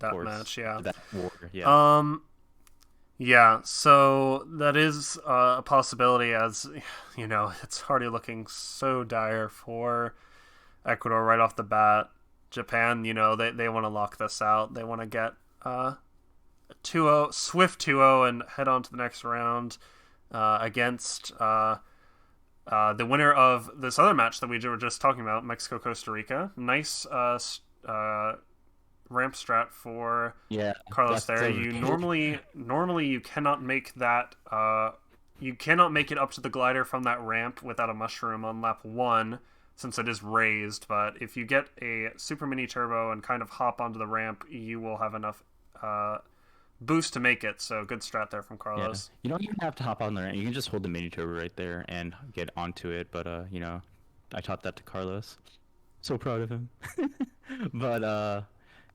That course, match, yeah. that war. Yeah. Um, yeah. So that is a possibility, as you know, it's already looking so dire for Ecuador right off the bat. Japan, they want to lock this out. They want to get 2-0, swift 2-0, and head on to the next round against the winner of this other match that we were just talking about, Mexico Costa Rica. Nice ramp strat for Yeah, Carlos that's there. a You very normally you cannot make that you cannot make it up to the glider from that ramp without a mushroom on lap 1 since it is raised, but if you get a super mini turbo and kind of hop onto the ramp, you will have enough boost to make it. So good strat there from yeah. Carlos. You don't even have to hop on there. You can just hold the mini turbo right there and get onto it. But I taught that to Carlos. So proud of him. But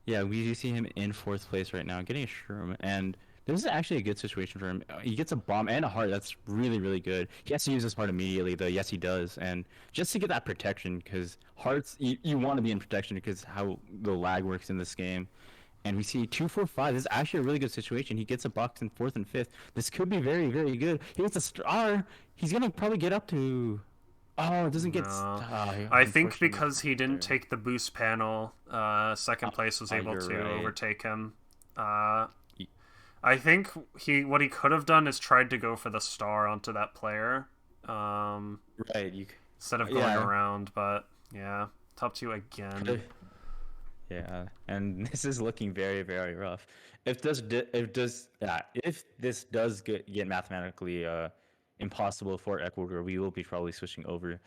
yeah, we do see him in fourth place right now, getting a shroom, and this is actually a good situation for him. He gets a bomb and a heart. That's really, really good. He has to use this heart immediately, though. Yes, he does, and just to get that protection, because hearts, you want to be in protection because how the lag works in this game. And we see 2-4-5. This is actually a really good situation. He gets a box in fourth and fifth. This could be very, very good. He gets a star. He's gonna probably get up to. Oh, it doesn't get. No. I think Unfortunately, because he didn't there. take the boost panel, second place was able You're to right. overtake him. I think what he could have done is tried to go for the star onto that player, Right. instead of going Yeah. around. But yeah, top two again. Yeah, and this is looking very, very rough. If this does get mathematically impossible for Ecuador, we will be probably switching over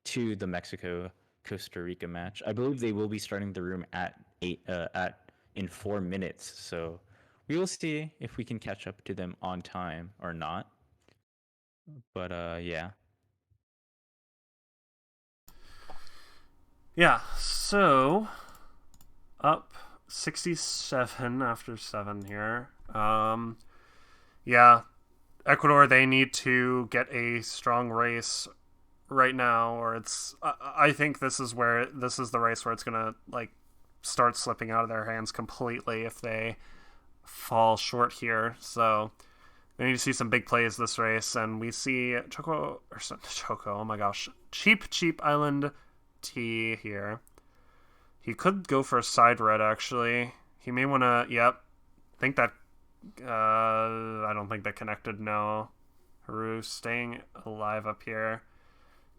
to the Mexico Costa Rica match. I believe they will be starting the room at in 4 minutes, so we will see if we can catch up to them on time or not. But yeah. Yeah. So up 67 after 7 here. Yeah, Ecuador, they need to get a strong race right now, or it's. I think this is the race where it's gonna like start slipping out of their hands completely if they fall short here. So they need to see some big plays this race, and we see Choco. Oh my gosh, cheap Island T here. He could go for a side red actually. He may want to. Yep, think that. I don't think that connected. No, Haru staying alive up here.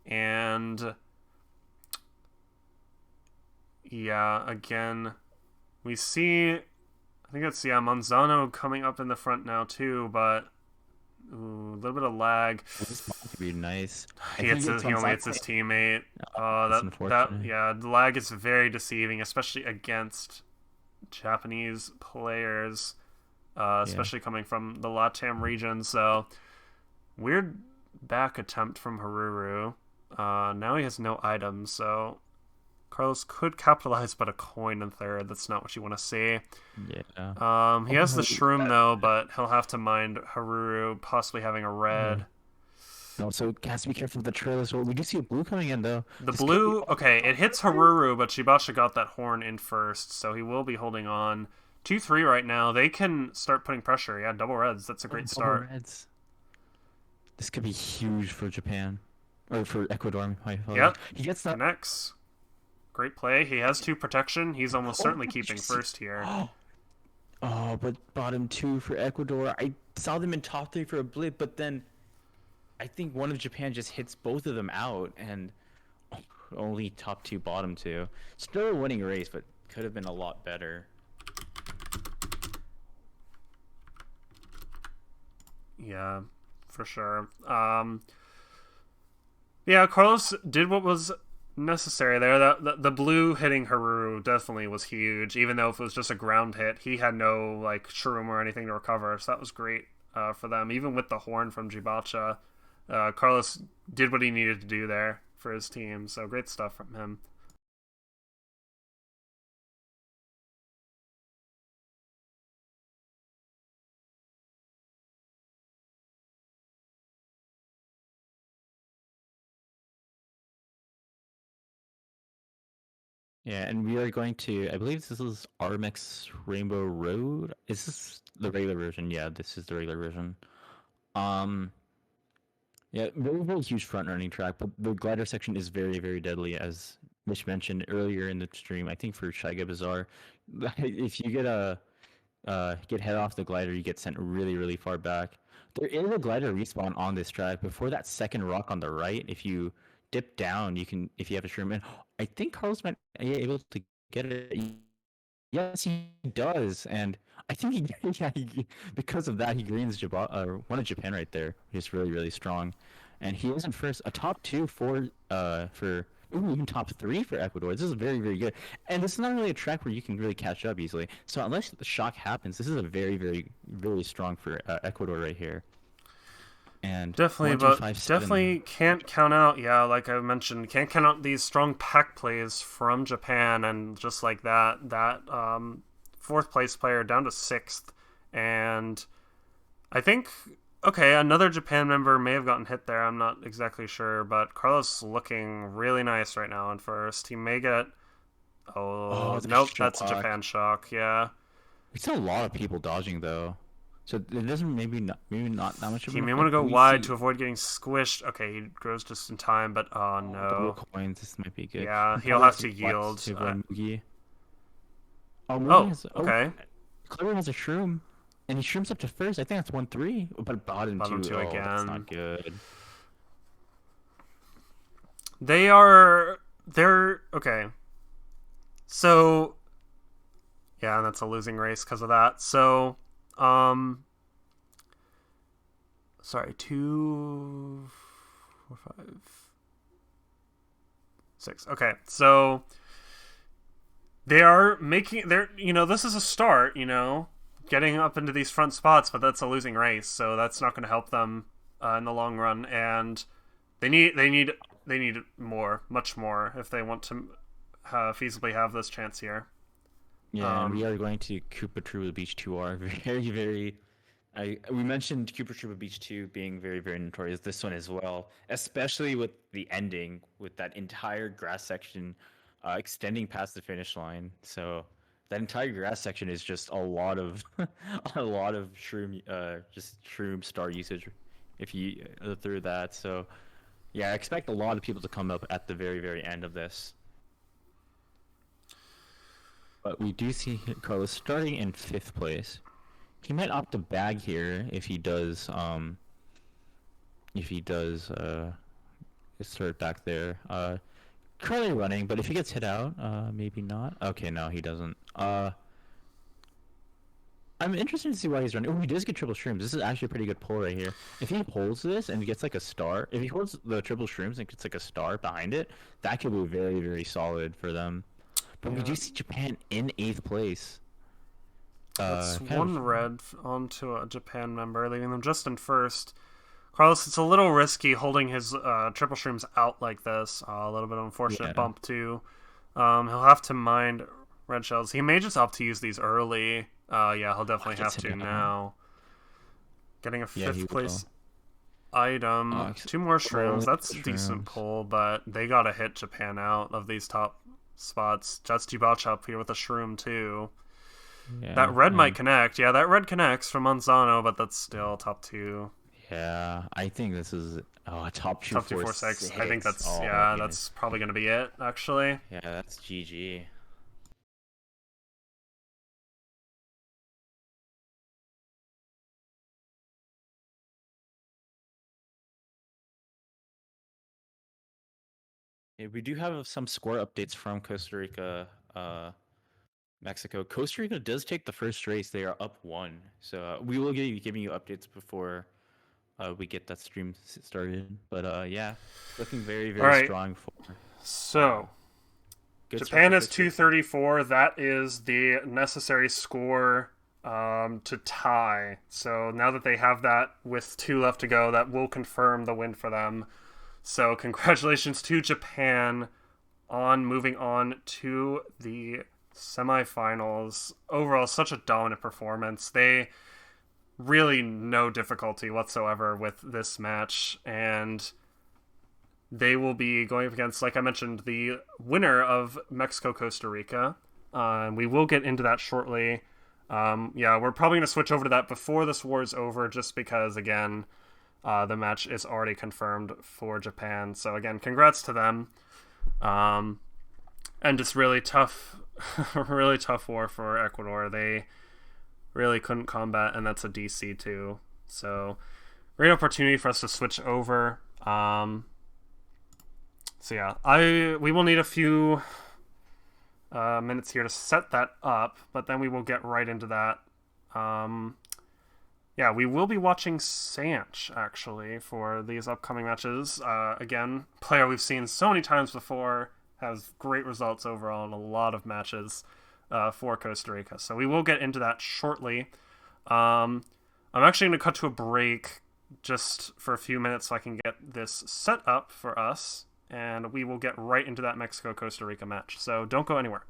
And yeah, again, we see. I think that's Manzano coming up in the front now too, but a little bit of lag. This might be nice. I He think hits it's he on only side hits his play. teammate. That's That unfortunate. yeah, the lag is very deceiving, especially against Japanese players, Yeah. especially coming from the LATAM region. So weird back attempt from Haruru. Now he has no items, so Carlos could capitalize, but a coin in third. That's not what you want to see. Yeah. He has the Oh, shroom that, though, but he'll have to mind Haruru possibly having a yeah. red. Also, has to be careful with the trail as well. We do see a blue coming in though. The This could be blue, okay, it hits Haruru, but Shibasha got that horn in first, so he will be holding on. 2-3 right now. They can start putting pressure. Yeah, double reds. That's a great double start. reds. This could be huge for Japan. Or for Ecuador, my apologies. Yep, He gets that. connects. Great play. He has 2 protection. He's almost Oh, certainly did you keeping see? first here. Oh, but bottom two for Ecuador. I saw them in top three for a blip, but then I think one of Japan just hits both of them out, and only top two, bottom two. Still a winning race, but could have been a lot better. Yeah, for sure. Yeah, Carlos did what was necessary there. The blue hitting Haru definitely was huge, even though if it was just a ground hit, he had no like shroom or anything to recover, so that was great for them. Even with the horn from Jibacha, Carlos did what he needed to do there for his team, so great stuff from him. Yeah, and we are going to. I believe this is RMX Rainbow Road. Is this the regular version? Yeah, this is the regular version. Um, yeah, very very huge front running track, but the glider section is very very deadly, as Mitch mentioned earlier in the stream. I think for Shiga Bazaar, if you get head off the glider, you get sent really really far back. There is a glider respawn on this track before that second rock on the right. If you dip down, you can if you have a shroom. And I think Carlos might be able to get it. Yes, he does, and I think he, yeah, because of that, he greens one of Japan right there. He's really, really strong, and he is in first. A top two for even top three for Ecuador. This is very, very good, and this is not really a track where you can really catch up easily. So unless the shock happens, this is a very, very, very strong for Ecuador right here. And Definitely, one, two, but five, seven. definitely can't count out. Yeah, like I mentioned, can't count out these strong pack plays from Japan, and just like that fourth place player down to sixth, and I think okay, another Japan member may have gotten hit there. I'm not exactly sure, but Carlos looking really nice right now in first. He may get. Oh, Oh the nope, that's a shock. Japan shock. Yeah, It's a lot of people dodging though. So it doesn't maybe not that much of he an may want to effect. go We wide see to avoid getting squished. Okay, he grows just in time, but oh double no. coins. This might be good. Yeah, And he'll probably have has to to flex yield. to Mugi. Oh, Mugi Oh, has okay. Clever has a shroom, and he shrooms up to first. I think that's 1-3, but bottom Bottom two. two Oh, that's again. not good. They are. They're. Okay. So. Yeah, that's a losing race because of that. So. Sorry, 2, 4, 5, 6. Okay, so. They are making. They're. This is a start, getting up into these front spots, but that's a losing race, so that's not going to help them in the long run. And they need more, much more, if they want to feasibly have this chance here. Yeah, and we Um, are going to Koopa Troopa Beach 2R. Very, very. We mentioned Koopa Troopa Beach 2 being very, very notorious. This one as well, especially with the ending, with that entire grass section extending past the finish line. So that entire grass section is just a lot of a lot of shroom, just shroom star usage if you through that. So yeah, I expect a lot of people to come up at the very, very end of this. But we do see Carlos starting in fifth place. He might opt to bag here if he does start back there. Currently running, but if he gets hit out, maybe not. Okay, no, he doesn't. I'm interested to see why he's running. Oh, he does get triple shrooms. This is actually a pretty good pull right here. If he holds this and gets like a star, if he holds the triple shrooms and gets like a star behind it, that could be very, very solid for them. But we yeah, do see Japan in eighth place. that's Kind of. one red onto a Japan member, leaving them just in first. Carlos, it's a little risky holding his triple shrooms out like this. A little bit of unfortunate Yeah. bump too. He'll have to mind red shells. He may just opt to use these early. Yeah, he'll definitely have Gets to hit out. now. Getting a Yeah, he fifth will. place. item. Two more shrooms. Cola, That's a decent shrooms. pull, but they gotta hit Japan out of these top spots. Just Botch up here with a shroom too. That Yeah, red might and connect. Yeah, that red connects from Manzano, but that's still top two. yeah, I think this is a top two Top two four four six. I think six. that's Oh my yeah, that's goodness. probably gonna be it, actually. Yeah, that's GG. Yeah, we do have some score updates from Costa Rica, Mexico. Costa Rica does take the first race. They are up one. So we will be giving you updates before we get that stream started. But yeah, looking very, very Alright, strong for uh, so good start Japan for is Costa Rica. 234. That is the necessary score to tie. So now that they have that with two left to go, that will confirm the win for them. So congratulations to Japan on moving on to the semifinals. Overall, such a dominant performance. They really no difficulty whatsoever with this match, and they will be going up against, like I mentioned, the winner of Mexico Costa Rica. We will get into that shortly. Yeah, we're probably going to switch over to that before this war is over, just because, again, the match is already confirmed for Japan. So, again, congrats to them. And just really tough, really tough war for Ecuador. They really couldn't combat, and that's a DC too. So, great opportunity for us to switch over. So yeah, we will need a few minutes here to set that up, but then we will get right into that. Yeah, we will be watching Sanch actually for these upcoming matches. Again, player we've seen so many times before, has great results overall in a lot of matches for Costa Rica. So we will get into that shortly. I'm actually going to cut to a break just for a few minutes so I can get this set up for us, and we will get right into that Mexico Costa Rica match. So don't go anywhere.